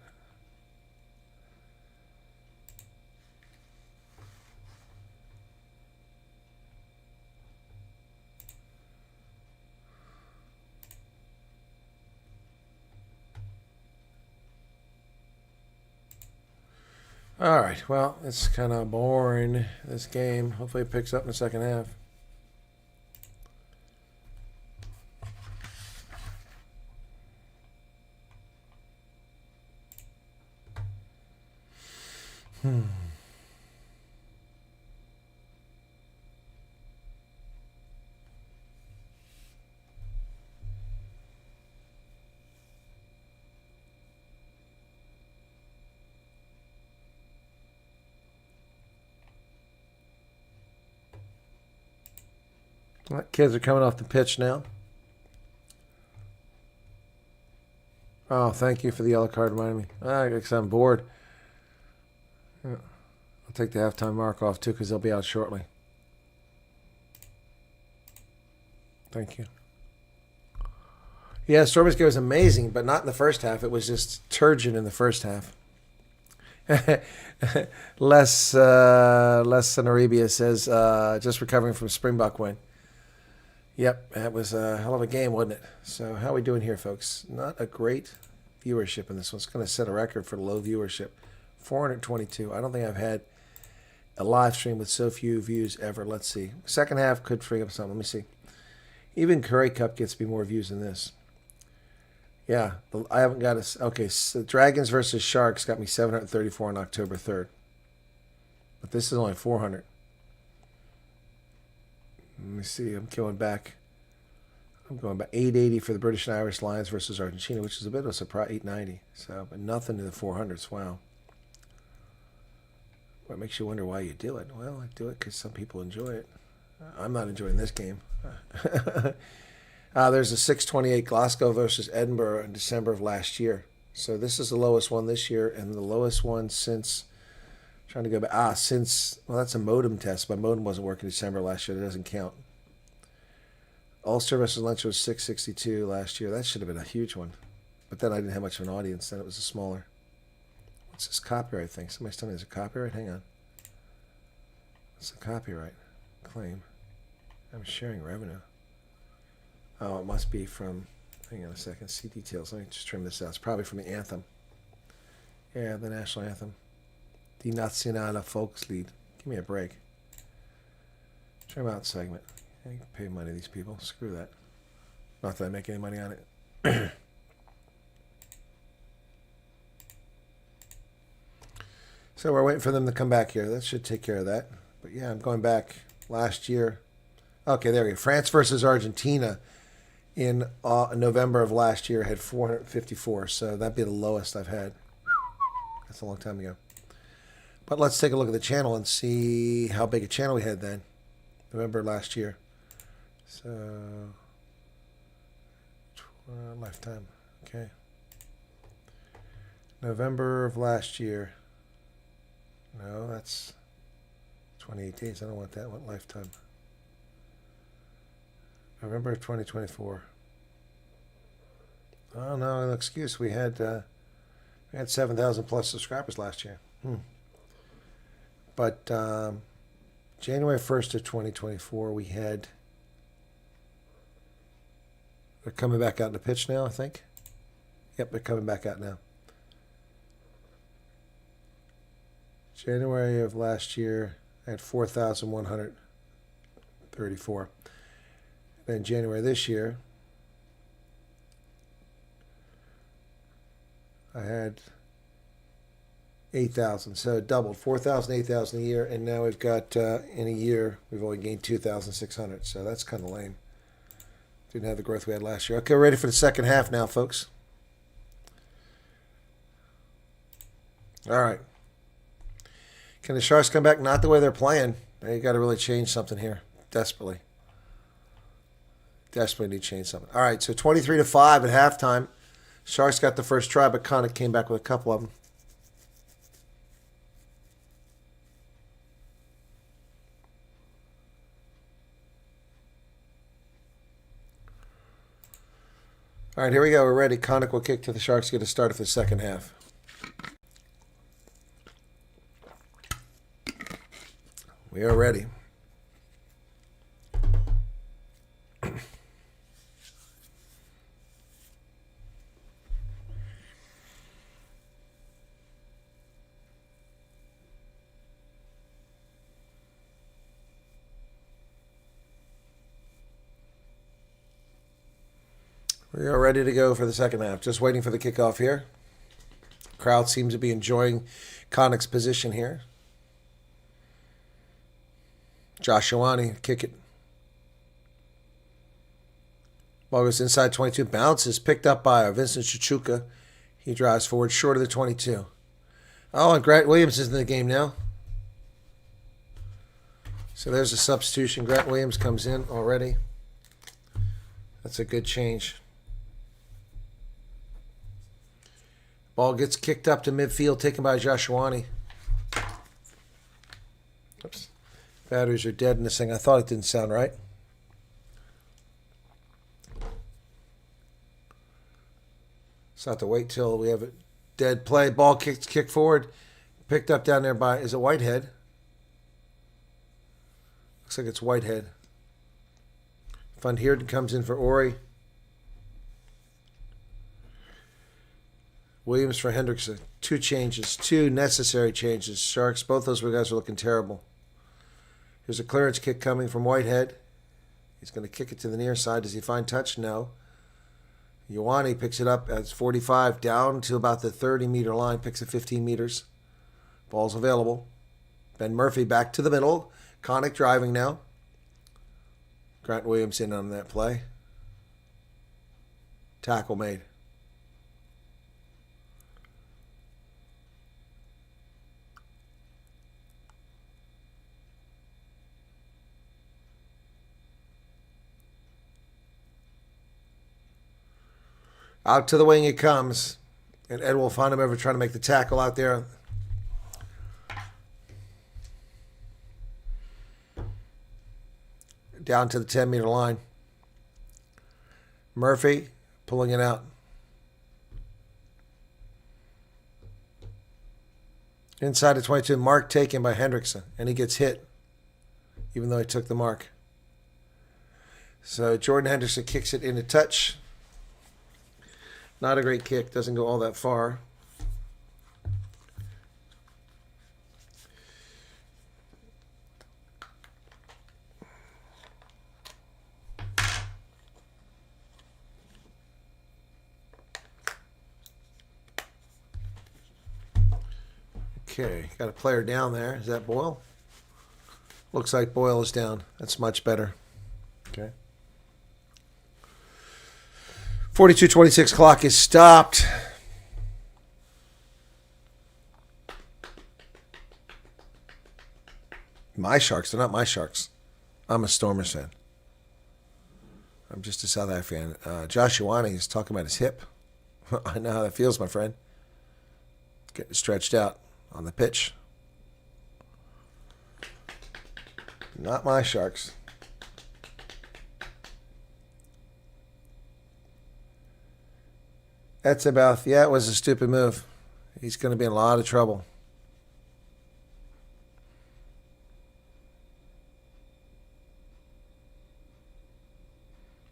All right. Well, it's kind of boring, this game. Hopefully it picks up in the second half. Well, kids are coming off the pitch now. Oh, thank you for the yellow card reminding me. I guess I'm bored. Yeah. I'll take the halftime mark off too because they'll be out shortly. Thank you. Yeah, Strawberry's game was amazing, but not in the first half. It was just turgid in the first half. less than Arabia says, just recovering from Springbok win. Yep, that was a hell of a game, wasn't it? So how are we doing here, folks? Not a great viewership in this one. It's going to set a record for low viewership. 422. I don't think I've had a live stream with so few views ever. Let's see. Second half could free up something. Let me see. Even Curry Cup gets me more views than this. Yeah, I haven't got a... Okay, so Dragons versus Sharks got me 734 on October 3rd. But this is only 400. Let me see. I'm going back 880 for the British and Irish Lions versus Argentina, which is a bit of a surprise. 890. So, but nothing in the 400s. Wow. What makes you wonder why you do it? Well, I do it because some people enjoy it. I'm not enjoying this game. There's a 628 Glasgow versus Edinburgh in December of last year. So this is the lowest one this year and the lowest one since... Trying to go back. Well, that's a modem test. My modem wasn't working December last year. That doesn't count. Ulster versus Leinster was 662 last year. That should have been a huge one. But then I didn't have much of an audience. Then it was a smaller. What's this copyright thing? Somebody's telling me there's a copyright? Hang on. What's the copyright claim? I'm sharing revenue. Oh, it must be from... Hang on a second. See details. Let me just trim this out. It's probably from the anthem. Yeah, the national anthem. Die Nationale Volkslied. Give me a break. Trim out segment. I can pay money to these people. Screw that. Not that I make any money on it. So we're waiting for them to come back here. That should take care of that. But yeah, I'm going back last year. Okay, there we go. France versus Argentina in November of last year had 454. So that'd be the lowest I've had. That's a long time ago. But let's take a look at the channel and see how big a channel we had then. November last year. So, lifetime. Okay. November of last year. No, that's 28 days. I don't want that one. Lifetime. November of 2024. Oh, no excuse. We had 7,000 plus subscribers last year. But January 1st of 2024, we had... They're coming back out in the pitch now, I think. Yep, they're coming back out now. January of last year, I had 4,134. Then January this year, I had 8,000. So it doubled, 4,000, 8,000 a year. And now we've got, in a year, we've only gained 2,600. So that's kind of lame. Didn't have the growth we had last year. Okay, we're ready for the second half now, folks. All right. Can the Sharks come back? Not the way they're playing. You got to really change something here. Desperately. Desperately need to change something. All right, so 23-5 at halftime. Sharks got the first try, but Connacht came back with a couple of them. All right, here we go. We're ready. Connacht will kick to the Sharks. Get a start for the second half. We are ready. We are ready to go for the second half. Just waiting for the kickoff here. Crowd seems to be enjoying Connacht's position here. Josh Ioane, kick it. Ball goes inside 22. Bounces. Picked up by Vincent Chichuka. He drives forward short of the 22. Oh, and Grant Williams is in the game now. So there's a substitution. Grant Williams comes in already. That's a good change. Ball gets kicked up to midfield, taken by Josh Ioane. Oops. Batteries are dead in this thing. I thought it didn't sound right. So I have to wait till we have a dead play. Ball kicked forward. Picked up down there by, is it Whitehead? Looks like it's Whitehead. Van Heerden comes in for Ori. Williams for Hendrickson. Two changes. Two necessary changes. Sharks, both those guys are looking terrible. Here's a clearance kick coming from Whitehead. He's going to kick it to the near side. Does he find touch? No. Ioane picks it up at 45, down to about the 30-meter line, picks it 15 meters. Ball's available. Ben Murphy back to the middle. Connacht driving now. Grant Williams in on that play. Tackle made. Out to the wing it comes. And Ed will find him ever trying to make the tackle out there. Down to the 10-meter line. Murphy pulling it out. Inside the 22, mark taken by Hendrickson. And he gets hit, even though he took the mark. So Jordan Henderson kicks it into touch. Not a great kick. Doesn't go all that far. Okay, got a player down there. Is that Boyle? Looks like Boyle is down. That's much better. Okay. 42:26 clock is stopped. My Sharks. They're not my Sharks. I'm a Stormers fan. I'm just a South African fan. Josh Ioane is talking about his hip. I know how that feels, my friend. Getting stretched out on the pitch. Not my Sharks. That's about, yeah, it was a stupid move. He's going to be in a lot of trouble.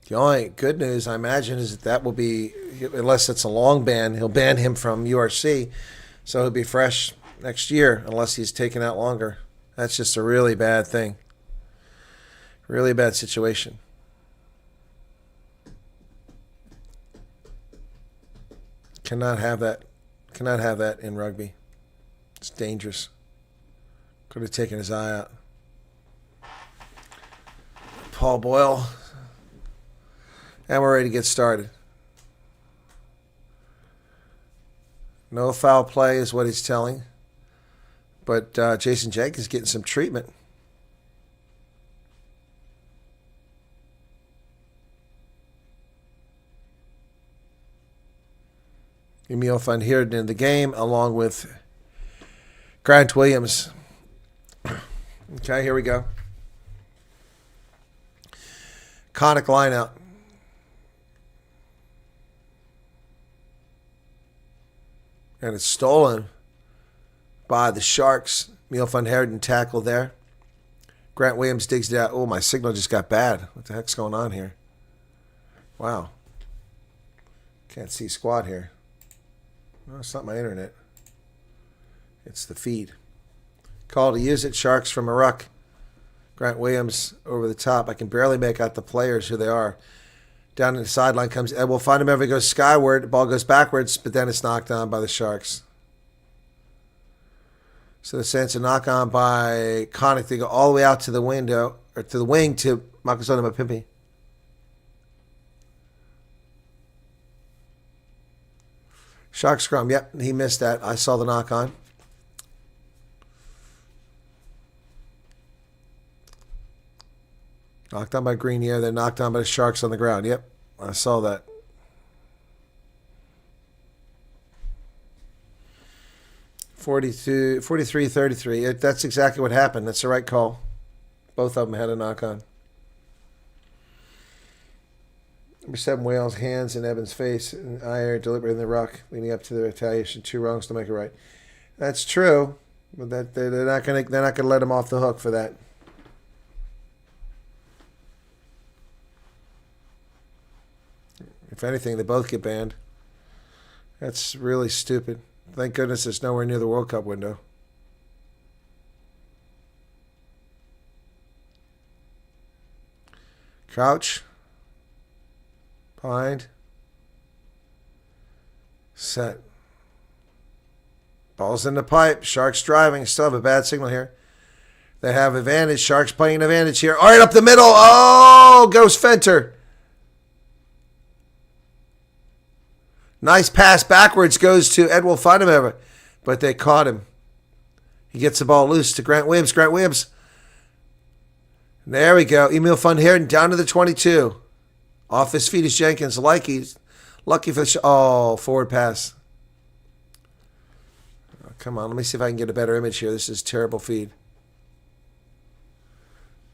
The only good news, I imagine, is that will be, unless it's a long ban, he'll ban him from URC, so he'll be fresh next year unless he's taken out longer. That's just a really bad thing. Really bad situation. Cannot have that. Cannot have that in rugby. It's dangerous. Could have taken his eye out. Paul Boyle. And we're ready to get started. No foul play is what he's telling. But Jason Jenkins getting some treatment. Emil van Heerden in the game, along with Grant Williams. Okay, here we go. Connacht line out. And it's stolen by the Sharks. Emil van Heerden tackle there. Grant Williams digs it out. Oh, my signal just got bad. What the heck's going on here? Wow. Can't see squad here. No, it's not my internet. It's the feed. Call to use it. Sharks from a ruck. Grant Williams over the top. I can barely make out the players, who they are. Down in the sideline comes Ed. We'll find him ever goes skyward. The ball goes backwards, but then it's knocked on by the Sharks. So the Saints are knocked on by Connacht. They go all the way out to the window, or to the wing to Makasona Mapimpi. Shark scrum. Yep, he missed that. I saw the knock on. Knocked on by Grenier, then knocked on by the Sharks on the ground. Yep, I saw that. $43-33. That's exactly what happened. That's the right call. Both of them had a knock on. Number 7, Wales, hands in Evans' face, and Iyer deliberate in the ruck, leading up to the retaliation. 2 wrongs to make it right. That's true, but that they're not gonna let him off the hook for that. If anything, they both get banned. That's really stupid. Thank goodness it's nowhere near the World Cup window. Crouch. Bind. Set. Ball's in the pipe. Sharks driving. Still have a bad signal here. They have advantage. Sharks playing advantage here. All right, up the middle. Oh, goes Fenter. Nice pass backwards goes to Edwin Feinemever, but they caught him. He gets the ball loose to Grant Williams. Grant Williams. There we go. Emil van Heerden down to the 22. Off his feet is Jenkins. Lucky for the forward pass. Oh, come on, let me see if I can get a better image here. This is terrible feed.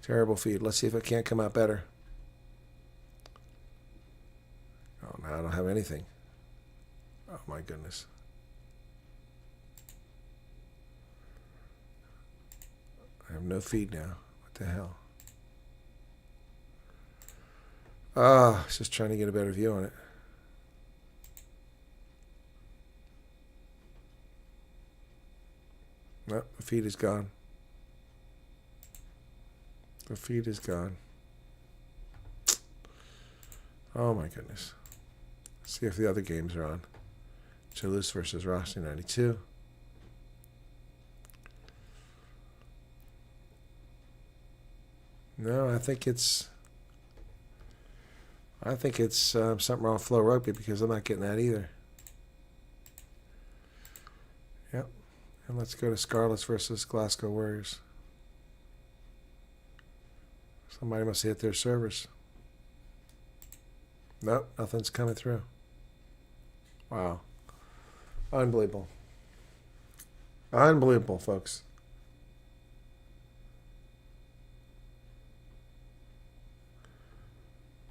Terrible feed. Let's see if it can't come out better. Oh, no, I don't have anything. Oh, my goodness. I have no feed now. What the hell? Oh, I was just trying to get a better view on it. Nope, the feed is gone. The feed is gone. Oh, my goodness. Let's see if the other games are on. Toulouse versus Rossi 92. No, I think it's something wrong with Flow Rugby because I'm not getting that either. Yep. And let's go to Scarlets versus Glasgow Warriors. Somebody must have hit their servers. Nope, nothing's coming through. Wow. Unbelievable. Unbelievable, folks.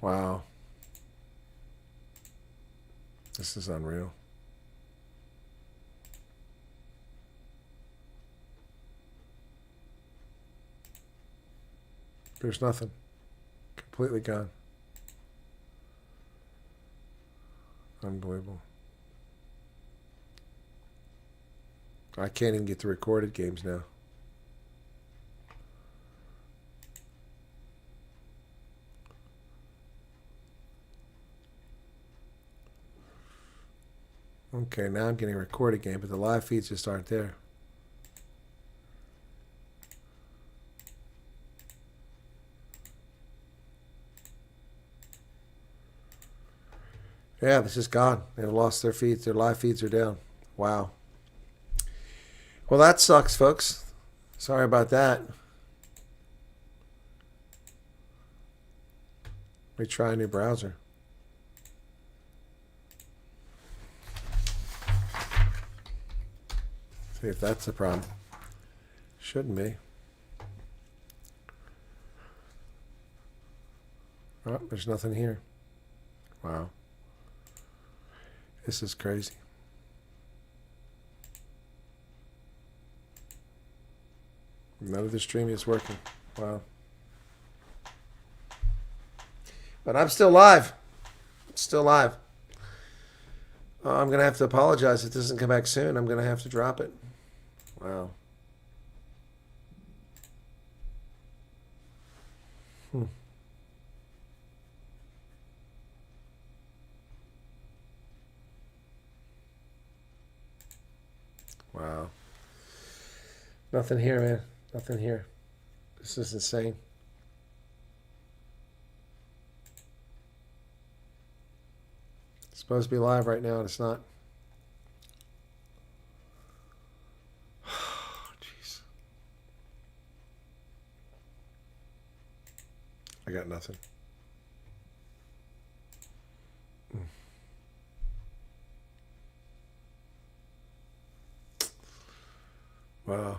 Wow. This is unreal. There's nothing. Completely gone. Unbelievable. I can't even get the recorded games now. Okay, now I'm getting a recorded game, but the live feeds just aren't there. Yeah, this is gone. They've lost their feeds. Their live feeds are down. Wow. Well, that sucks, folks. Sorry about that. Let me try a new browser. See if that's the problem. Shouldn't be. Oh, there's nothing here. Wow. This is crazy. None of the streaming is working. Wow. But I'm still live. It's still live. I'm going to have to apologize if this doesn't come back soon. I'm going to have to drop it. Wow. Wow. Nothing here, man. Nothing here. This is insane. It's supposed to be live right now, and it's not. Jeez. I got nothing. Wow.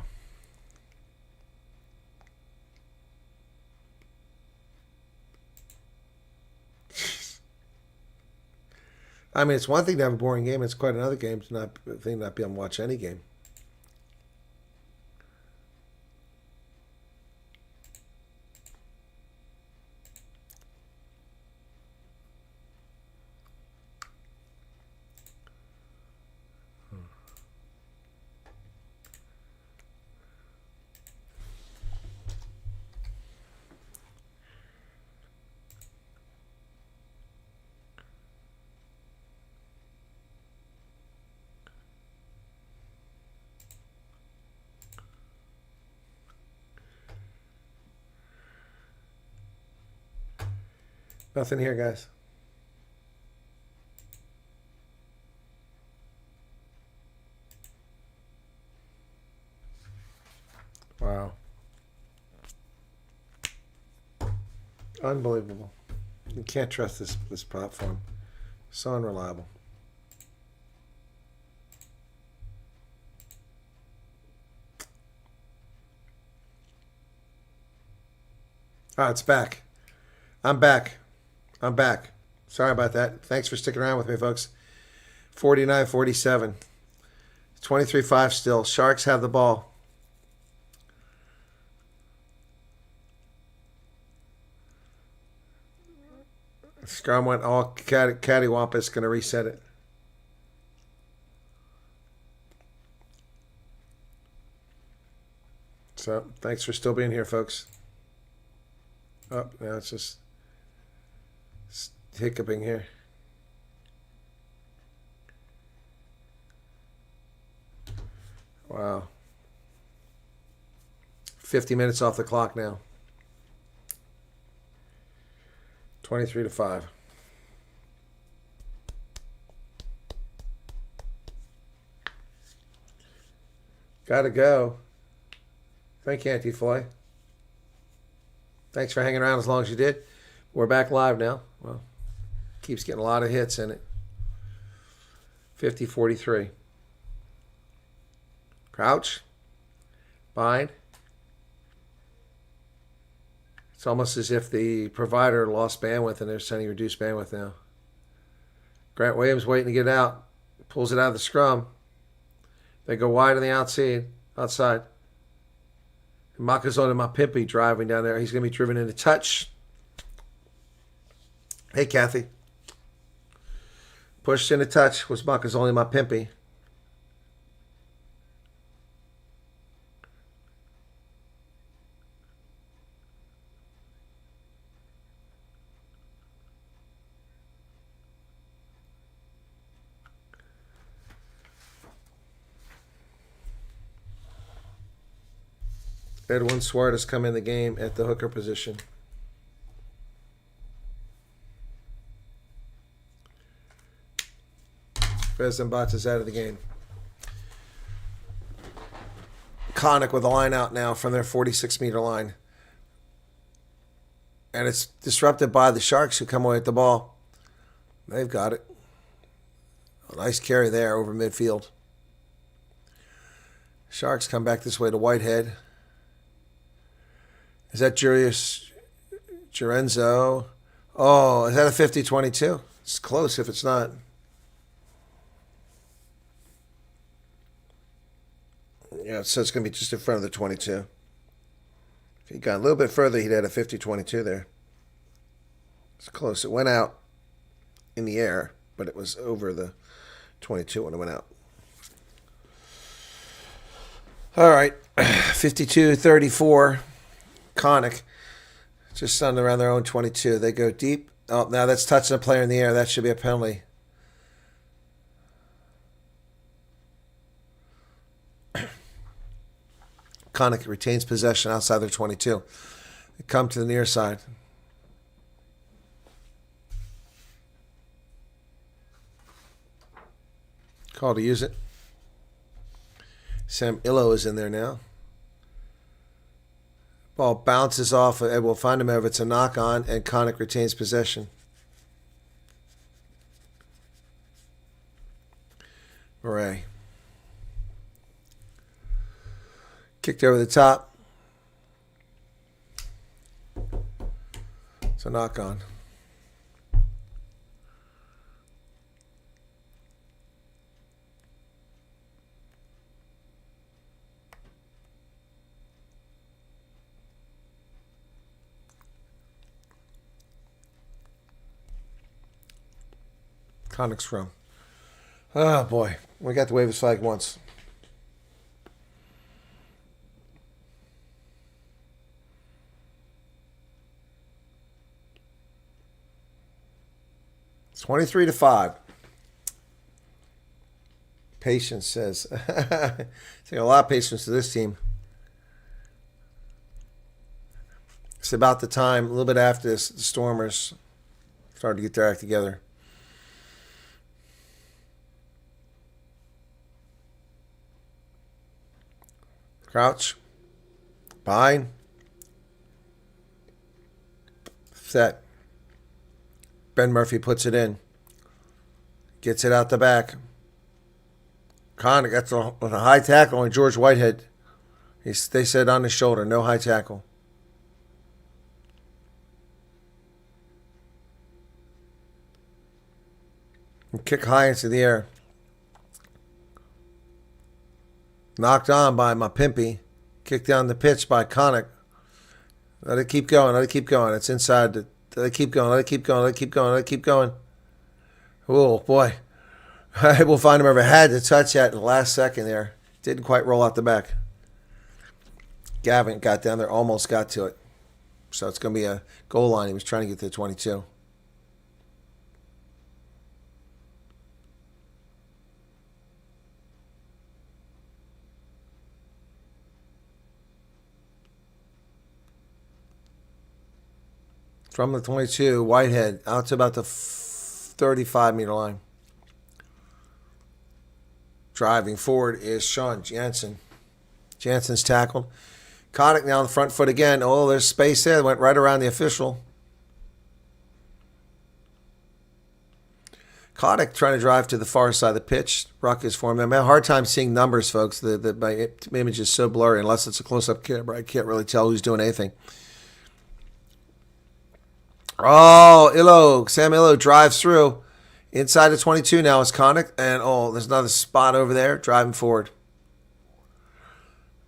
I mean, it's one thing to have a boring game. It's quite another game to not be able to watch any game. Nothing here, guys. Wow. Unbelievable. You can't trust this platform. So unreliable. Ah, it's back. I'm back. I'm back. Sorry about that. Thanks for sticking around with me, folks. 49-47. 23-5 still. Sharks have the ball. Scrum went all cattywampus. Going to reset it. So, thanks for still being here, folks. Oh, now it's just hiccuping here. Wow. 50 minutes off the clock now. 23-5. Gotta go. Thank you, Auntie Foy. Thanks for hanging around as long as you did. We're back live now. Well, keeps getting a lot of hits in it. 50-43. Crouch. Bind. It's almost as if the provider lost bandwidth and they're sending reduced bandwidth now. Grant Williams waiting to get out. Pulls it out of the scrum. They go wide on the outside. Makazone and Mapimpi driving down there. He's going to be driven into touch. Hey, Kathy. Pushed into touch was Makazone and Mapimpi. Edwin Swart has come in the game at the hooker position. Bezuidenhout is out of the game. Connacht with a line out now from their 46-meter line. And it's disrupted by the Sharks who come away with the ball. They've got it. A nice carry there over midfield. Sharks come back this way to Whitehead. Is that Julius Gerenzo? Oh, is that a 50-22? It's close if it's not. Yeah, so it's going to be just in front of the 22. If he got a little bit further, he'd had a 50-22 there. It's close. It went out in the air, but it was over the 22 when it went out. All right, 52-34. Connacht just on around their own 22. They go deep. Oh, now that's touching a player in the air. That should be a penalty. Connacht retains possession outside their 22. They come to the near side. Call to use it. Sam Illo is in there now. Ball bounces off. We'll find him over. It's a knock on, and Connacht retains possession. Murray. Kicked over the top. It's a knock on. Connacht's from. Oh, boy. We got to wave his flag once. It's 23-5. Patience says. Take a lot of patience to this team. It's about the time, a little bit after this, the Stormers started to get their act together. Crouch. Bind. Set. Ben Murphy puts it in. Gets it out the back. Connacht gets a high tackle on George Whitehead. They said on his shoulder, no high tackle. And kick high into the air. Knocked on by Mapimpi. Kicked down the pitch by Connacht. Let it keep going. Let it keep going. It's inside. Let it keep going. Let it keep going. Let it keep going. Let it keep going. Oh, boy. We'll find him over. Had to touch that in the last second there. Didn't quite roll out the back. Gavin got down there. Almost got to it. So it's going to be a goal line. He was trying to get to the 22. From the 22, Whitehead out to about the 35-meter line. Driving forward is Sean Jansen. Jansen's tackled. Connacht now on the front foot again. Oh, there's space there. Went right around the official. Connacht trying to drive to the far side of the pitch. Ruck is forming. I'm having a hard time seeing numbers, folks. My image is so blurry. Unless it's a close-up camera, I can't really tell who's doing anything. Oh, Sam Illo drives through. Inside the 22 now is Connacht. And, there's another spot over there driving forward.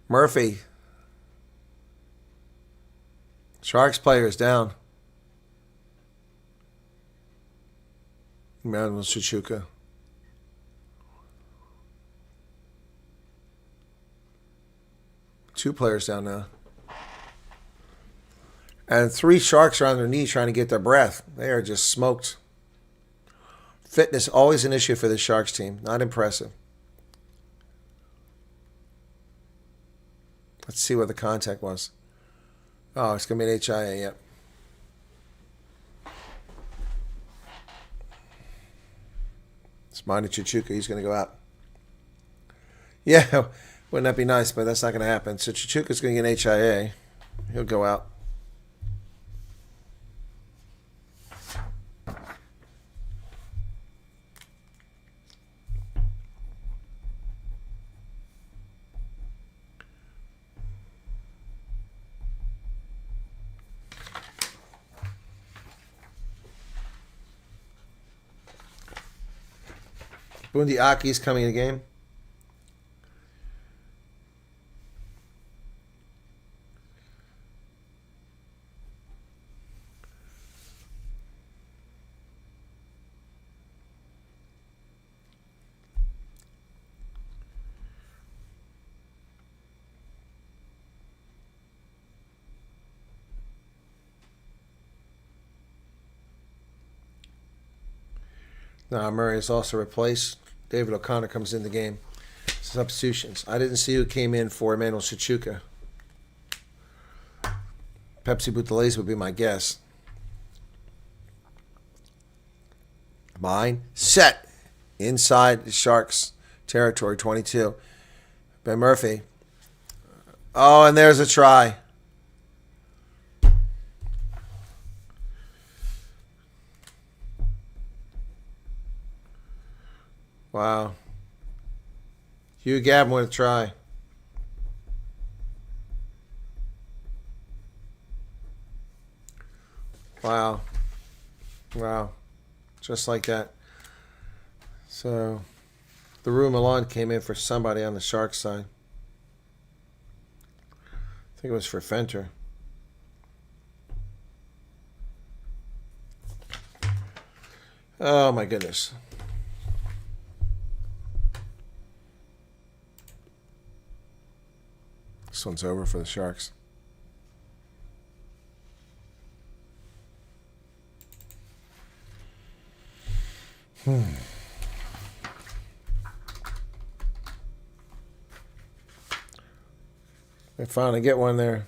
Murphy. Sharks player is down. Manuel Chichuka. Two players down now. And 3 Sharks are on their knees trying to get their breath. They are just smoked. Fitness, always an issue for the Sharks team. Not impressive. Let's see what the contact was. Oh, it's going to be an HIA, yep. It's Manu Chichuka. He's going to go out. Yeah, wouldn't that be nice, but that's not going to happen. So Chichuka's going to get an HIA. He'll go out. Bundi Aki's coming in the game. Now Murray is also replaced. David O'Connor comes in the game. Substitutions. I didn't see who came in for Emmanuel Chichuka. Pepsi Boutelez would be my guess. Mine. Set. Inside the Sharks territory, 22. Ben Murphy. Oh, and there's a try. Wow. Hugh Gavin with a try. Wow. Wow. Just like that. So, the Rue Milan came in for somebody on the Sharks side. I think it was for Fenter. Oh, my goodness. This one's over for the Sharks. They finally get one there.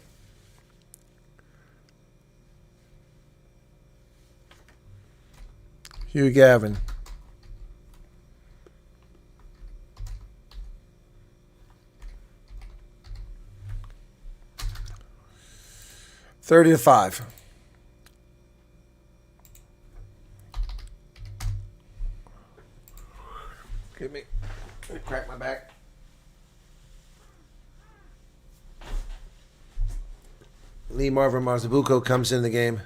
Hugh Gavin. $30-5. Give me. Crack my back. Lee Marvin Marzabuko comes in the game.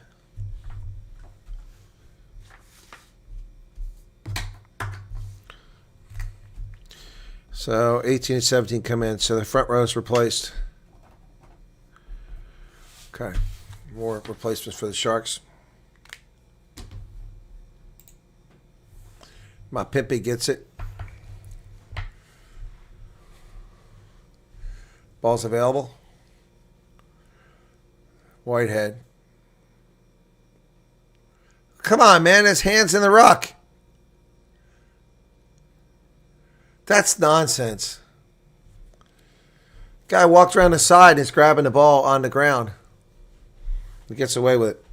So 18 and 17 come in. So the front row is replaced. Okay. More replacements for the Sharks. My Pimpy gets it. Ball's available. Whitehead. Come on, man. His hand's in the ruck. That's nonsense. Guy walked around the side and is grabbing the ball on the ground. He gets away with it.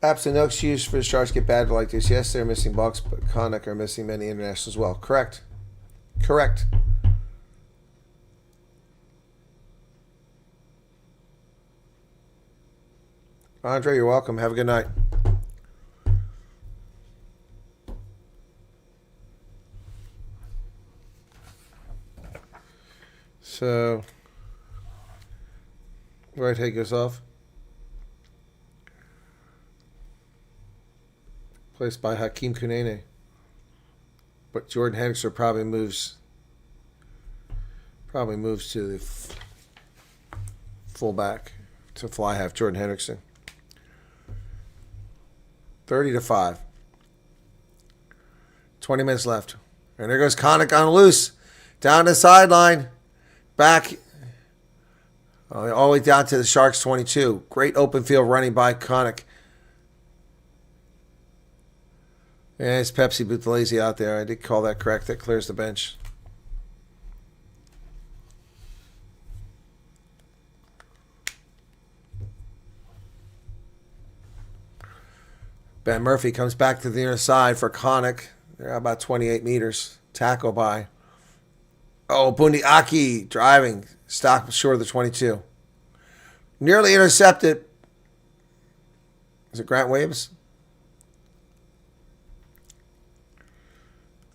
Absolutely no excuse for the Sharks to get bad like this. Yes, they're missing Bucks, but Connacht are missing many internationals as well. Correct. Correct. Andre, you're welcome. Have a good night. So, right head goes off. Placed by Hakeem Kunene. But Jordan Henderson probably moves to the fullback to fly half. Jordan Henderson. 30-5. 20 minutes left. And there goes Connacht on loose. Down the sideline. Back. All the way down to the Sharks 22. Great open field running by Connacht. Yeah, it's Pepsi Buthelezi out there. I did call that correct. That clears the bench. Ben Murphy comes back to the near side for Connacht. They're about 28 meters. Tackle by. Oh, Bundi Aki driving. Stock short of the 22. Nearly intercepted. Is it Grant Williams?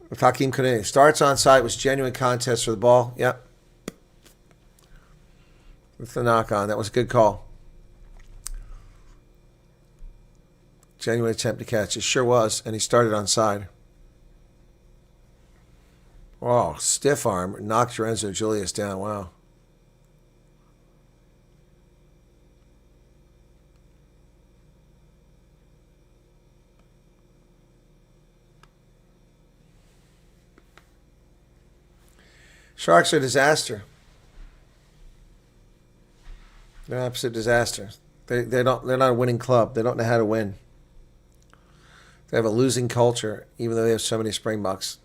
With Hakeem Kunene. Starts on site. Was genuine contest for the ball. Yep. With the knock on. That was a good call. Genuine attempt to catch. It sure was. And he started on side. Oh, stiff arm. Knocked Lorenzo Julius down. Wow. Sharks are a disaster. They're an absolute disaster. They're not a winning club. They don't know how to win. They have a losing culture, even though they have so many Springboks.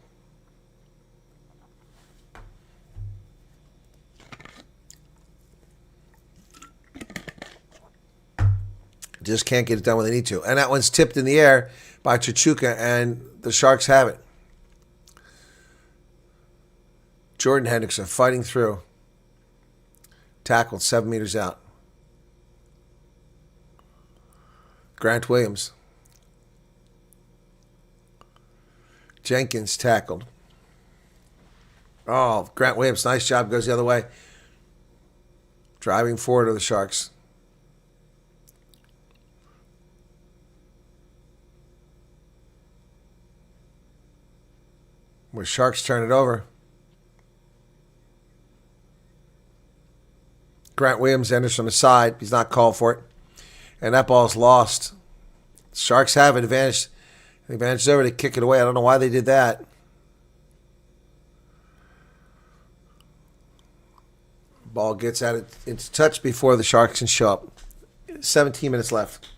Just can't get it done when they need to. And that one's tipped in the air by Chichuka, and the Sharks have it. Jordan Henderson fighting through. Tackled 7 meters out. Grant Williams. Jenkins tackled. Oh, Grant Williams, nice job, goes the other way. Driving forward of the Sharks. Where Sharks turn it over. Grant Williams enters from the side. He's not called for it. And that ball's lost. Sharks have an advantage. The advantage is over to kick it away. I don't know why they did that. Ball gets at it. It's touched before the Sharks can show up. 17 minutes left.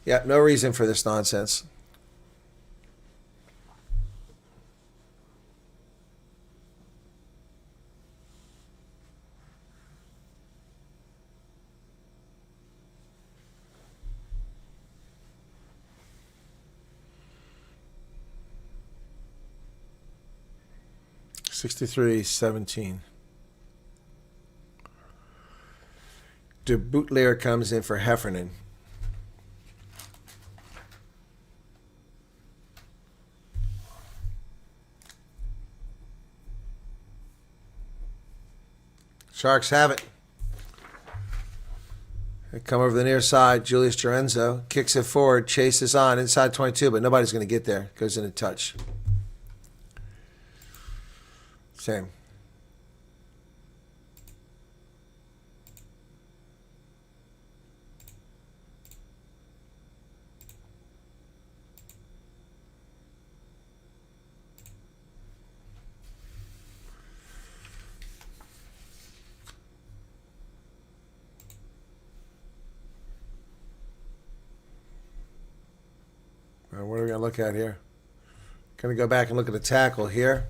Yeah, no reason for this nonsense. (63-17). De Bootleer comes in for Heffernan. Sharks have it. They come over the near side. Julius Lorenzo kicks it forward, chases on inside 22, but nobody's going to get there. Goes in a touch. Same. What are we going to look at here? Going to go back and look at the tackle here.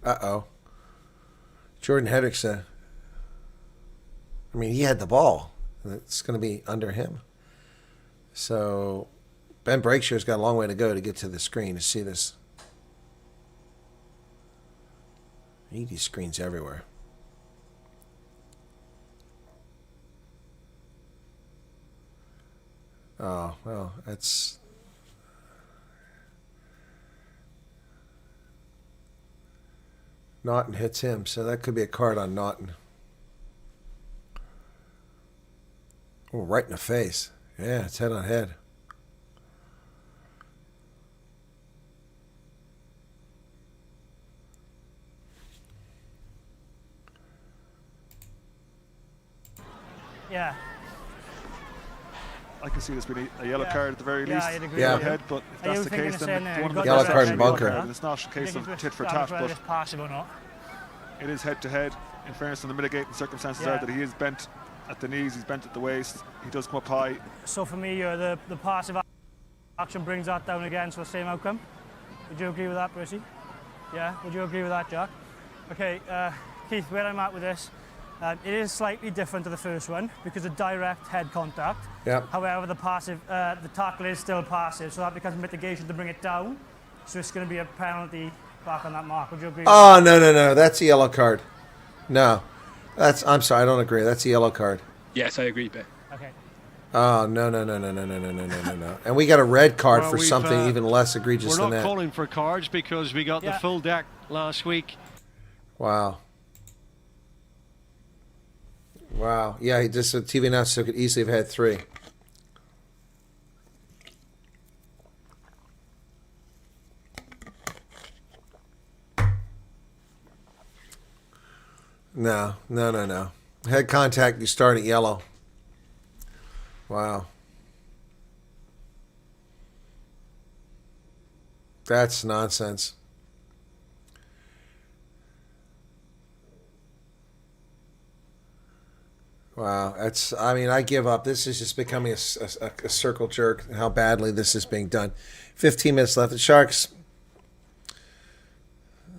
Uh-oh. Jordan Henderson. I mean, he had the ball. It's going to be under him. So, Ben Breakshire's got a long way to go to get to the screen to see this. I need these screens everywhere. Oh, well, that's... Naughton hits him, so that could be a card on Naughton. Oh, right in the face. Yeah, it's head on head. Yeah. I can see this being a yellow card at the very least. I'd agree Yeah. with you. Head, but if that's the case, then one of the Yellow best card actually and bunker. card. It's not a case of tit for tat, but it's passive or not. it is head to head. In fairness, in the mitigating circumstances are that he is bent at the knees, he's bent at the waist, he does come up high. So for me, the passive action brings that down again, so the same outcome. Would you agree with that, Percy? Yeah, would you agree with that, Jack? Okay, Keith, where I'm at with this, it is slightly different to the first one because of direct head contact. Yep. However, the tackle is still passive, so that becomes mitigation to bring it down. So it's going to be a penalty back on that mark. Would you agree? Oh, no. That's a yellow card. No. I'm sorry, I don't agree. That's a yellow card. Yes, I agree, Ben. Okay. Oh, no. And we got a red card Well, for we've, something even less egregious We're than not that. calling for cards because we got the full deck last week. Wow. Yeah, he just TV announcer could easily have had 3. No. Head contact, you start at yellow. Wow. That's nonsense. Wow, I give up. This is just becoming a circle jerk, how badly this is being done. 15 minutes left. The Sharks,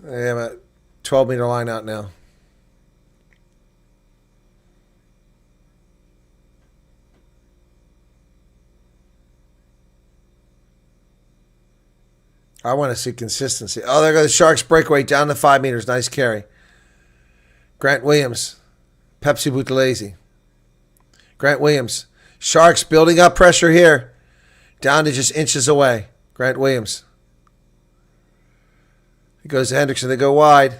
they have a 12-meter line out now. I want to see consistency. Oh, there go the Sharks breakaway down to 5 meters. Nice carry. Grant Williams, Pepsi Buthelezi. Grant Williams. Sharks building up pressure here. Down to just inches away. Grant Williams. It goes to Hendrickson. They go wide.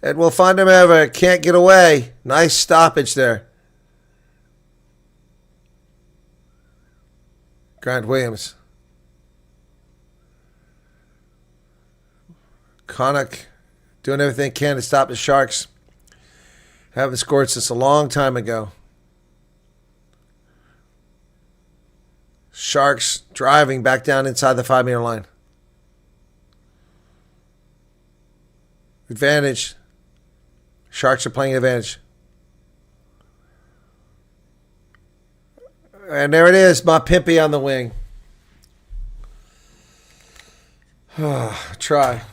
And we'll find him ever. Can't get away. Nice stoppage there. Grant Williams. Connacht doing everything they can to stop the Sharks. Haven't scored since a long time ago. Sharks driving back down inside the 5-meter line. Advantage. Sharks are playing advantage. And there it is, my Pimpy on the wing. Try.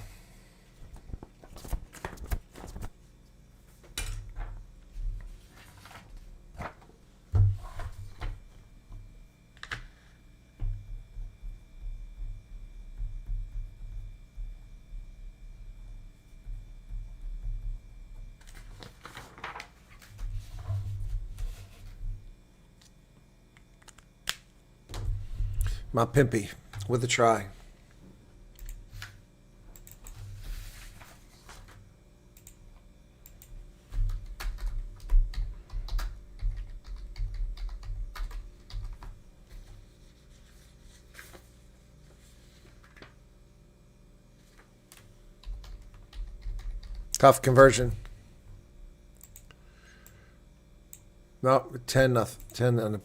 My Pimpy with a try. Tough conversion. No, 10-0. 10 on the.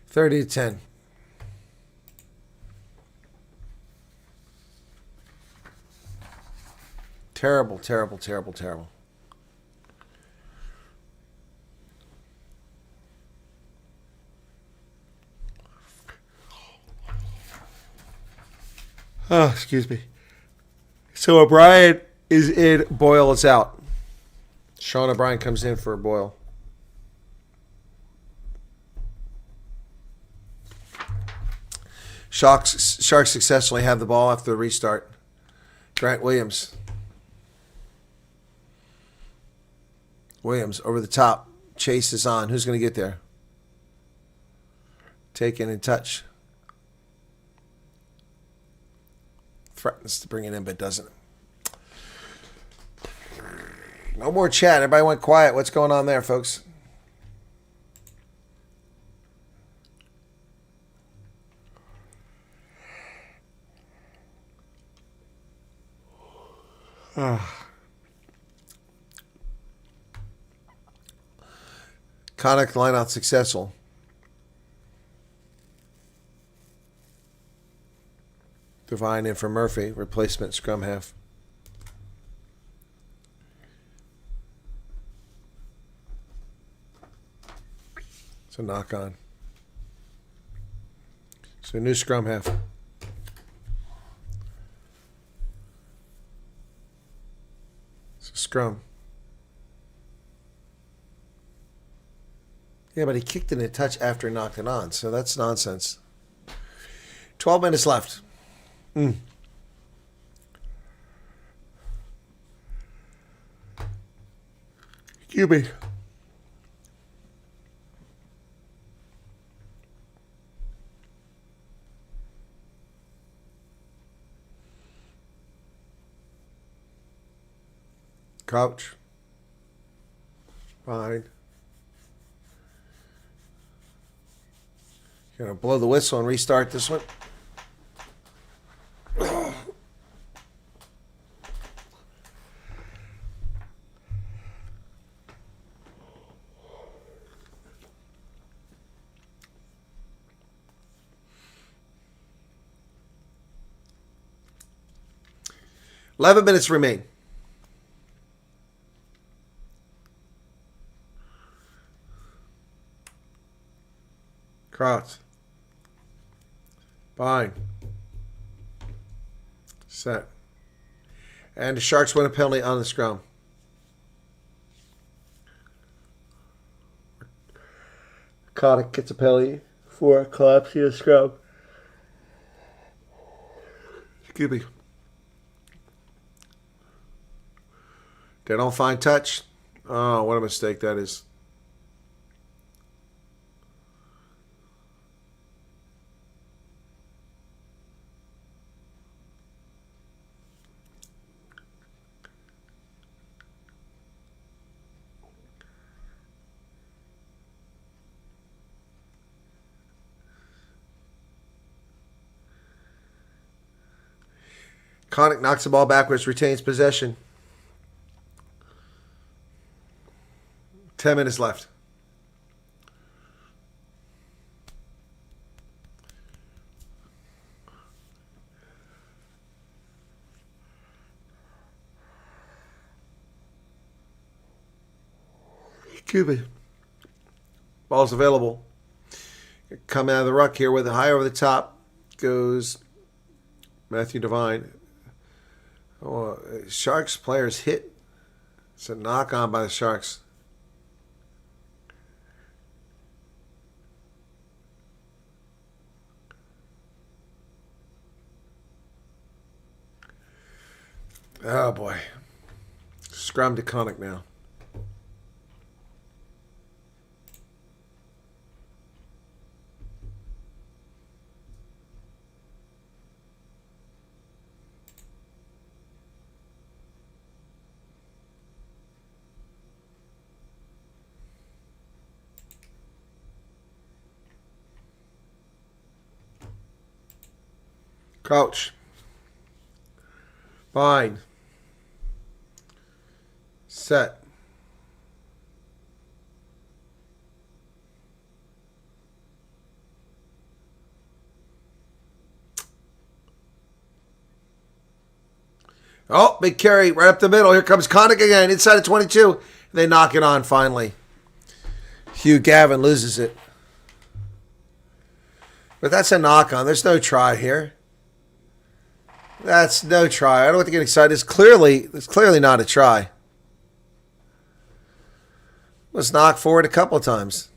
30-10. Terrible. Oh, excuse me. So O'Brien is in, Boyle is out. Sean O'Brien comes in for Boyle. Sharks successfully have the ball after the restart. Grant Williams. Williams over the top. Chase is on. Who's going to get there? Taken in touch. threatens to bring it in, but doesn't. No more chat. Everybody went quiet. What's going on there, folks? Connacht line out successful. Devine in for Murphy, replacement scrum half. It's a knock on. So new scrum half. It's a scrum. Yeah, but he kicked it in a touch after he knocked it on, so that's nonsense. 12 minutes left. QB. Crouch. Fine. Gonna blow the whistle and restart this one. Eleven minutes remain. Crouch. Fine. Set. And the Sharks win a penalty on the scrum. Connacht gets a penalty for collapsing the scrum. Excuse me. They don't find touch. Oh, what a mistake that is. Connacht knocks the ball backwards, retains possession. 10 minutes left. Cuba. Ball's available. Come out of the ruck here with a high over the top. Goes Matthew Devine. Oh, Sharks players hit. It's a knock on by the Sharks. Oh boy. Scrum to Connacht now. Crouch. Fine. Set. Oh, big carry right up the middle. Here comes Connacht again, inside of 22. They knock it on finally. Hugh Gavin loses it. But that's a knock on. There's no try here. That's no try. I don't want to get excited. It's clearly not a try. Was knocked forward a couple of times.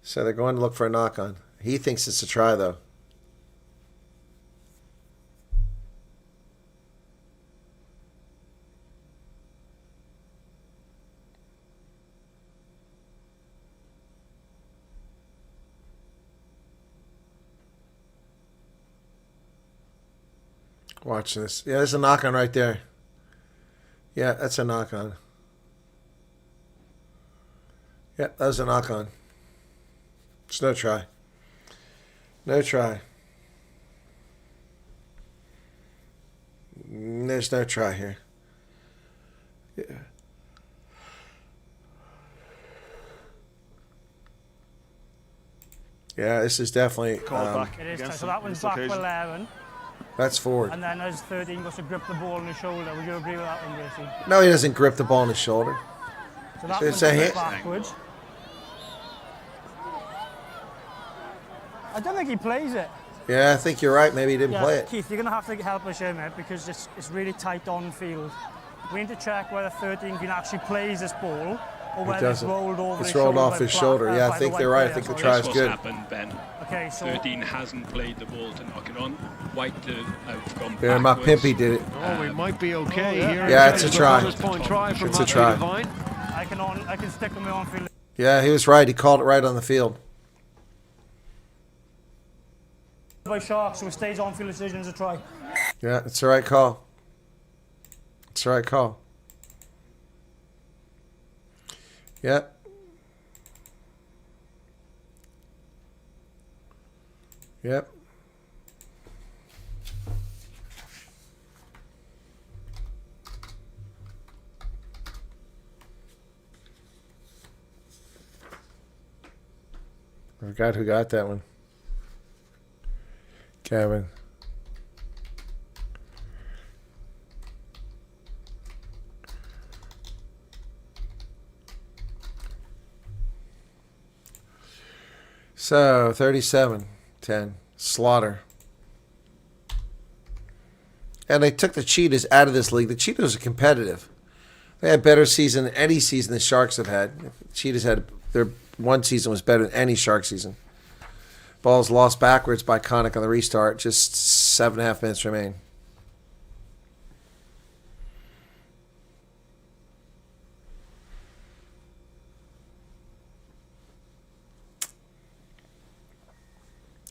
So they're going to look for a knock on. He thinks it's a try, though. Watch this. Yeah, there's a knock on right there. Yeah, that's a knock on. Yeah, that was a knock on. It's no try. No try. There's no try here. Yeah. Yeah, this is definitely Called back. It is. Against So them that on one's this back for occasion. 11. that's forward. And then as 13 goes to grip the ball on his shoulder. Would you agree with that one, Gracie? No, he doesn't grip the ball on his shoulder. So that It's one a goes hit. backwards. I don't think he plays it. Yeah, I think you're right. Maybe he didn't Yeah, play it. Keith, you're going to have to help us here, mate, because it's really tight on field. We need to check whether 13 can actually plays this ball or whether it's doesn't. rolled over It's his rolled shoulder. off by his shoulder. Yeah, I by the think white they're right. I player, think the sorry. try That's is what's good. happened, Ben. Okay, so 13 hasn't played the ball to knock it on. White to have gone Yeah, my backwards. Pimpy did it. Oh, we might be okay yeah. here. Yeah, it's a It's try. bonus point try from It's a Matthew try. Devine. I can stick with my on field. Yeah, he was right. He called it right on the field. By Sharks, so it stays on field decision as a try. Yeah, it's the right call. It's the right call. Yep. Yep. I forgot who got that one. Kevin. So, 37-10. Slaughter. And they took the Cheetahs out of this league. The Cheetahs are competitive. They had a better season than any season the Sharks have had. The Cheetahs had their one season was better than any Shark season. Ball's lost backwards by Connacht on the restart. Just 7.5 minutes remain.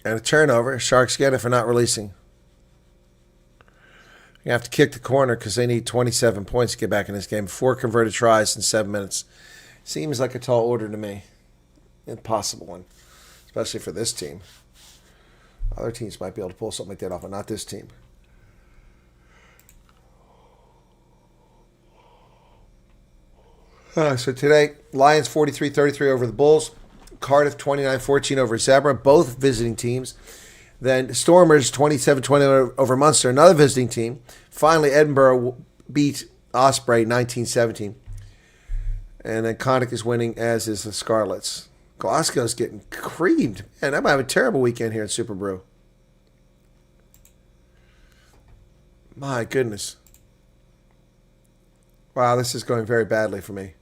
And a turnover. Sharks get it for not releasing. You have to kick the corner because they need 27 points to get back in this game. 4 converted tries in 7 minutes. Seems like a tall order to me. Impossible one. Especially for this team. Other teams might be able to pull something like that off, but not this team. So today, Lions 43-33 over the Bulls. Cardiff 29-14 over Zebra, both visiting teams. Then Stormers 27-20 over Munster, another visiting team. Finally, Edinburgh beat Osprey 19-17. And then Connacht is winning, as is the Scarlets. Glasgow's getting creamed. Man, I might have a terrible weekend here in Super Brew. My goodness. Wow, this is going very badly for me.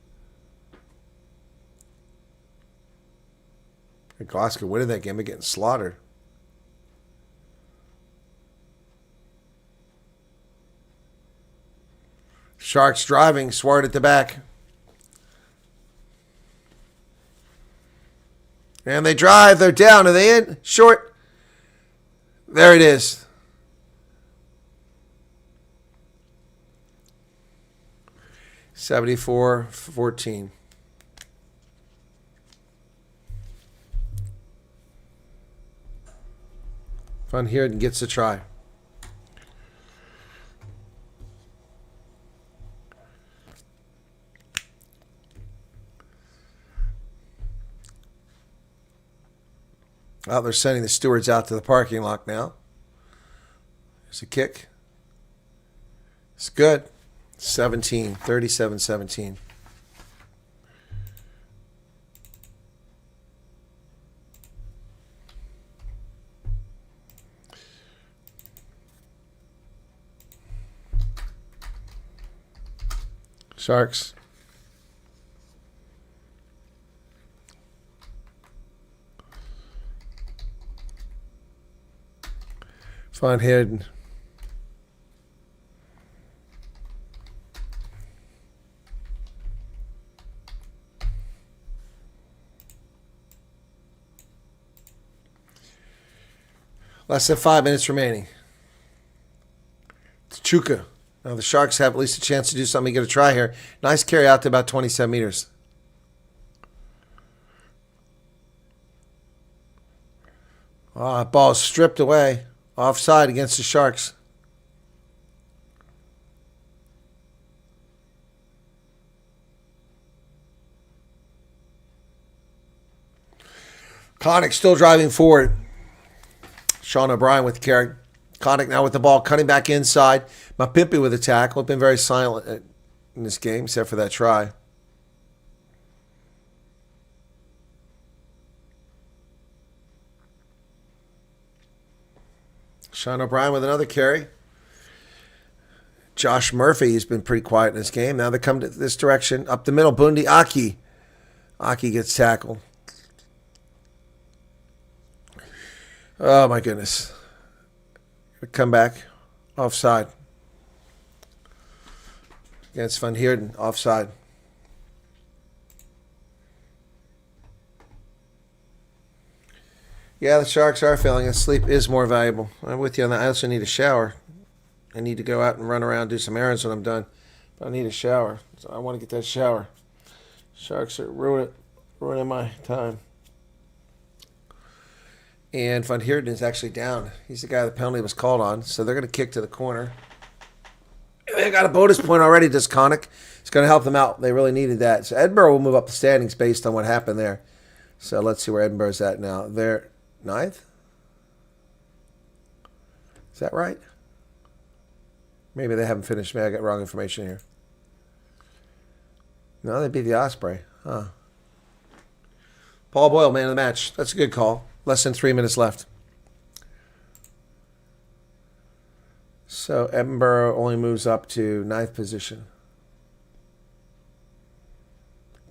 Glasgow winning that game, they're getting slaughtered. Sharks driving, Swart at the back. And they drive, they're down. Are they in? Short. There it is. 74-14. Van Heerden gets a try. Well, they're sending the stewards out to the parking lot now. There's a kick. It's good. 37-17. Sharks. Van Heerden. Less than 5 minutes remaining. Chuka. Now the Sharks have at least a chance to do something, get a try here. Nice carry out to about 27 meters. Ball stripped away. Offside against the Sharks. Connacht still driving forward. Sean O'Brien with the carry. Connacht now with the ball, cutting back inside. Mapimpi with a tackle. Been very silent in this game, except for that try. Sean O'Brien with another carry. Josh Murphy has been pretty quiet in this game. Now they come to this direction. Up the middle, Bundi Aki. Aki gets tackled. Oh, my goodness. Come back. Offside. Against Van Heerden. Offside. Yeah, the Sharks are failing, and sleep is more valuable. I'm with you on that. I also need a shower. I need to go out and run around, do some errands when I'm done. But I need a shower. So I want to get that shower. Sharks are ruining my time. And Van Heerden is actually down. He's the guy the penalty was called on. So they're going to kick to the corner. They got a bonus point already, does Connacht. It's going to help them out. They really needed that. So Edinburgh will move up the standings based on what happened there. So let's see where Edinburgh's at now. They're ninth? Is that right? Maybe they haven't finished. Maybe I got wrong information here. No, they beat the Osprey. Huh. Paul Boyle, man of the match. That's a good call. Less than 3 minutes left. So Edinburgh only moves up to 9th position.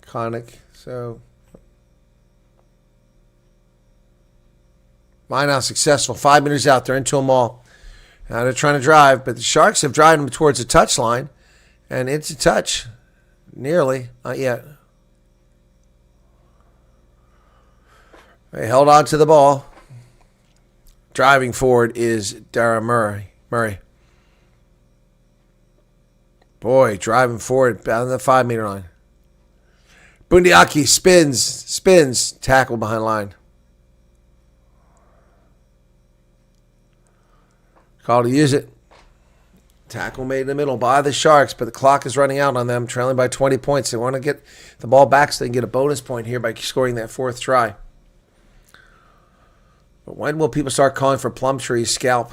Connacht. So Minehouse successful. 5 meters out. They're into them all. Now they're trying to drive, but the Sharks have driven them towards the touchline. And it's a touch. Nearly. Not yet. They held on to the ball. Driving forward is Dara Murray. Boy, driving forward down the 5 meter line. Bundiaki spins, tackle behind line. Call to use it. Tackle made in the middle by the Sharks, but the clock is running out on them, trailing by 20 points. They want to get the ball back so they can get a bonus point here by scoring that 4th try. But when will people start calling for Plumtree's scalp?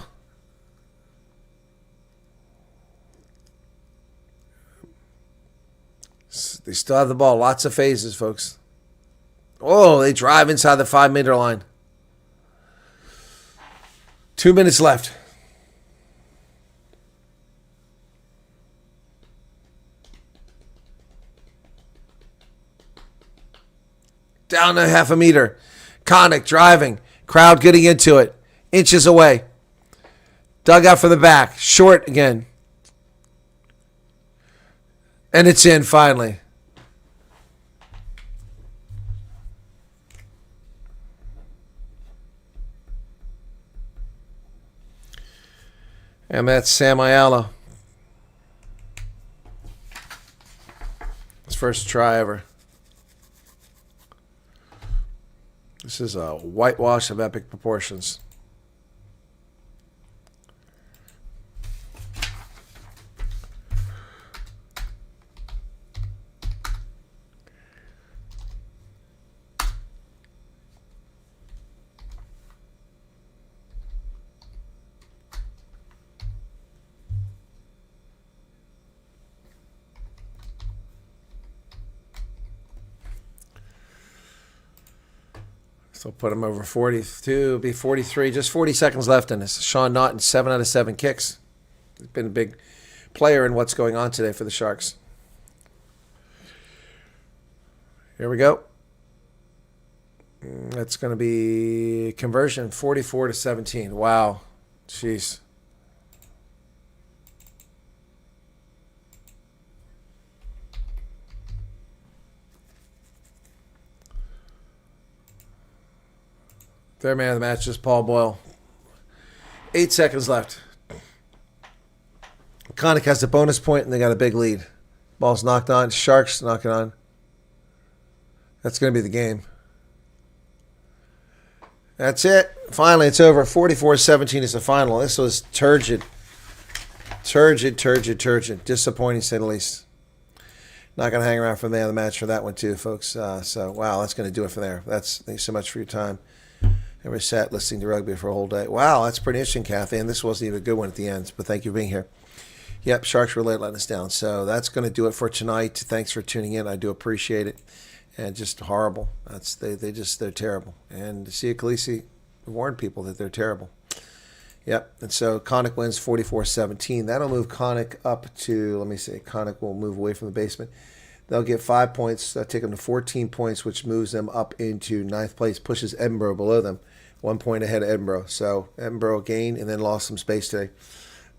They still have the ball. Lots of phases, folks. Oh, they drive inside the 5 meter line. 2 minutes left. Down to half a meter. Connacht driving. Crowd getting into it. Inches away. Dug out from the back. Short again. And it's in finally. And that's Sam Ayala. His first try ever. This is a whitewash of epic proportions. So put him over 42, be 43, just 40 seconds left in this. Sean Naughton, 7 out of 7 kicks. He's been a big player in what's going on today for the Sharks. Here we go. That's going to be conversion, 44-17. Wow. Jeez. Their man of the match is Paul Boyle. 8 seconds left. Connacht has the bonus point, and they got a big lead. Ball's knocked on. Sharks knock it on. That's going to be the game. That's it. Finally, it's over. 44-17 is the final. This was turgid. Turgid. Disappointing, to say the least. Not going to hang around for the end of the match for that one, too, folks. So, wow, that's going to do it for there. Thanks so much for your time. I was sat listening to rugby for a whole day. Wow, that's pretty interesting, Kathy. And this wasn't even a good one at the end, but thank you for being here. Yep, Sharks were late letting us down. So that's going to do it for tonight. Thanks for tuning in. I do appreciate it. And just horrible. They're terrible. And Sia Khaleesi warned people that they're terrible. Yep. And so Connacht wins 44-17. That'll move Connacht up to, let me see, Connacht will move away from the basement. They'll get 5 points. That'll take them to 14 points, which moves them up into 9th place, pushes Edinburgh below them. 1 point ahead of Edinburgh. So Edinburgh gained and then lost some space today.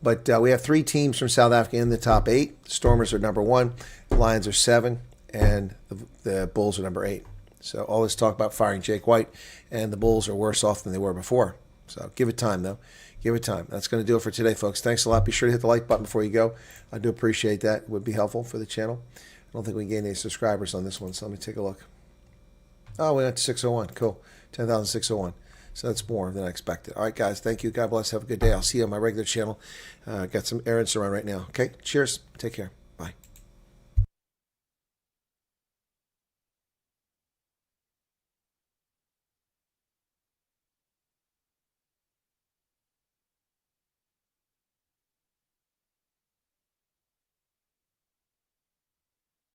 But we have 3 teams from South Africa in the top 8. Stormers are number 1. Lions are 7. And the Bulls are number 8. So all this talk about firing Jake White, and the Bulls are worse off than they were before. So give it time, though. Give it time. That's going to do it for today, folks. Thanks a lot. Be sure to hit the like button before you go. I do appreciate that. It would be helpful for the channel. I don't think we gained any subscribers on this one, so let me take a look. Oh, we went to 601. Cool. 10,601. So that's more than I expected. All right, guys. Thank you. God bless. Have a good day. I'll see you on my regular channel. Got some errands to run right now. Okay? Cheers. Take care.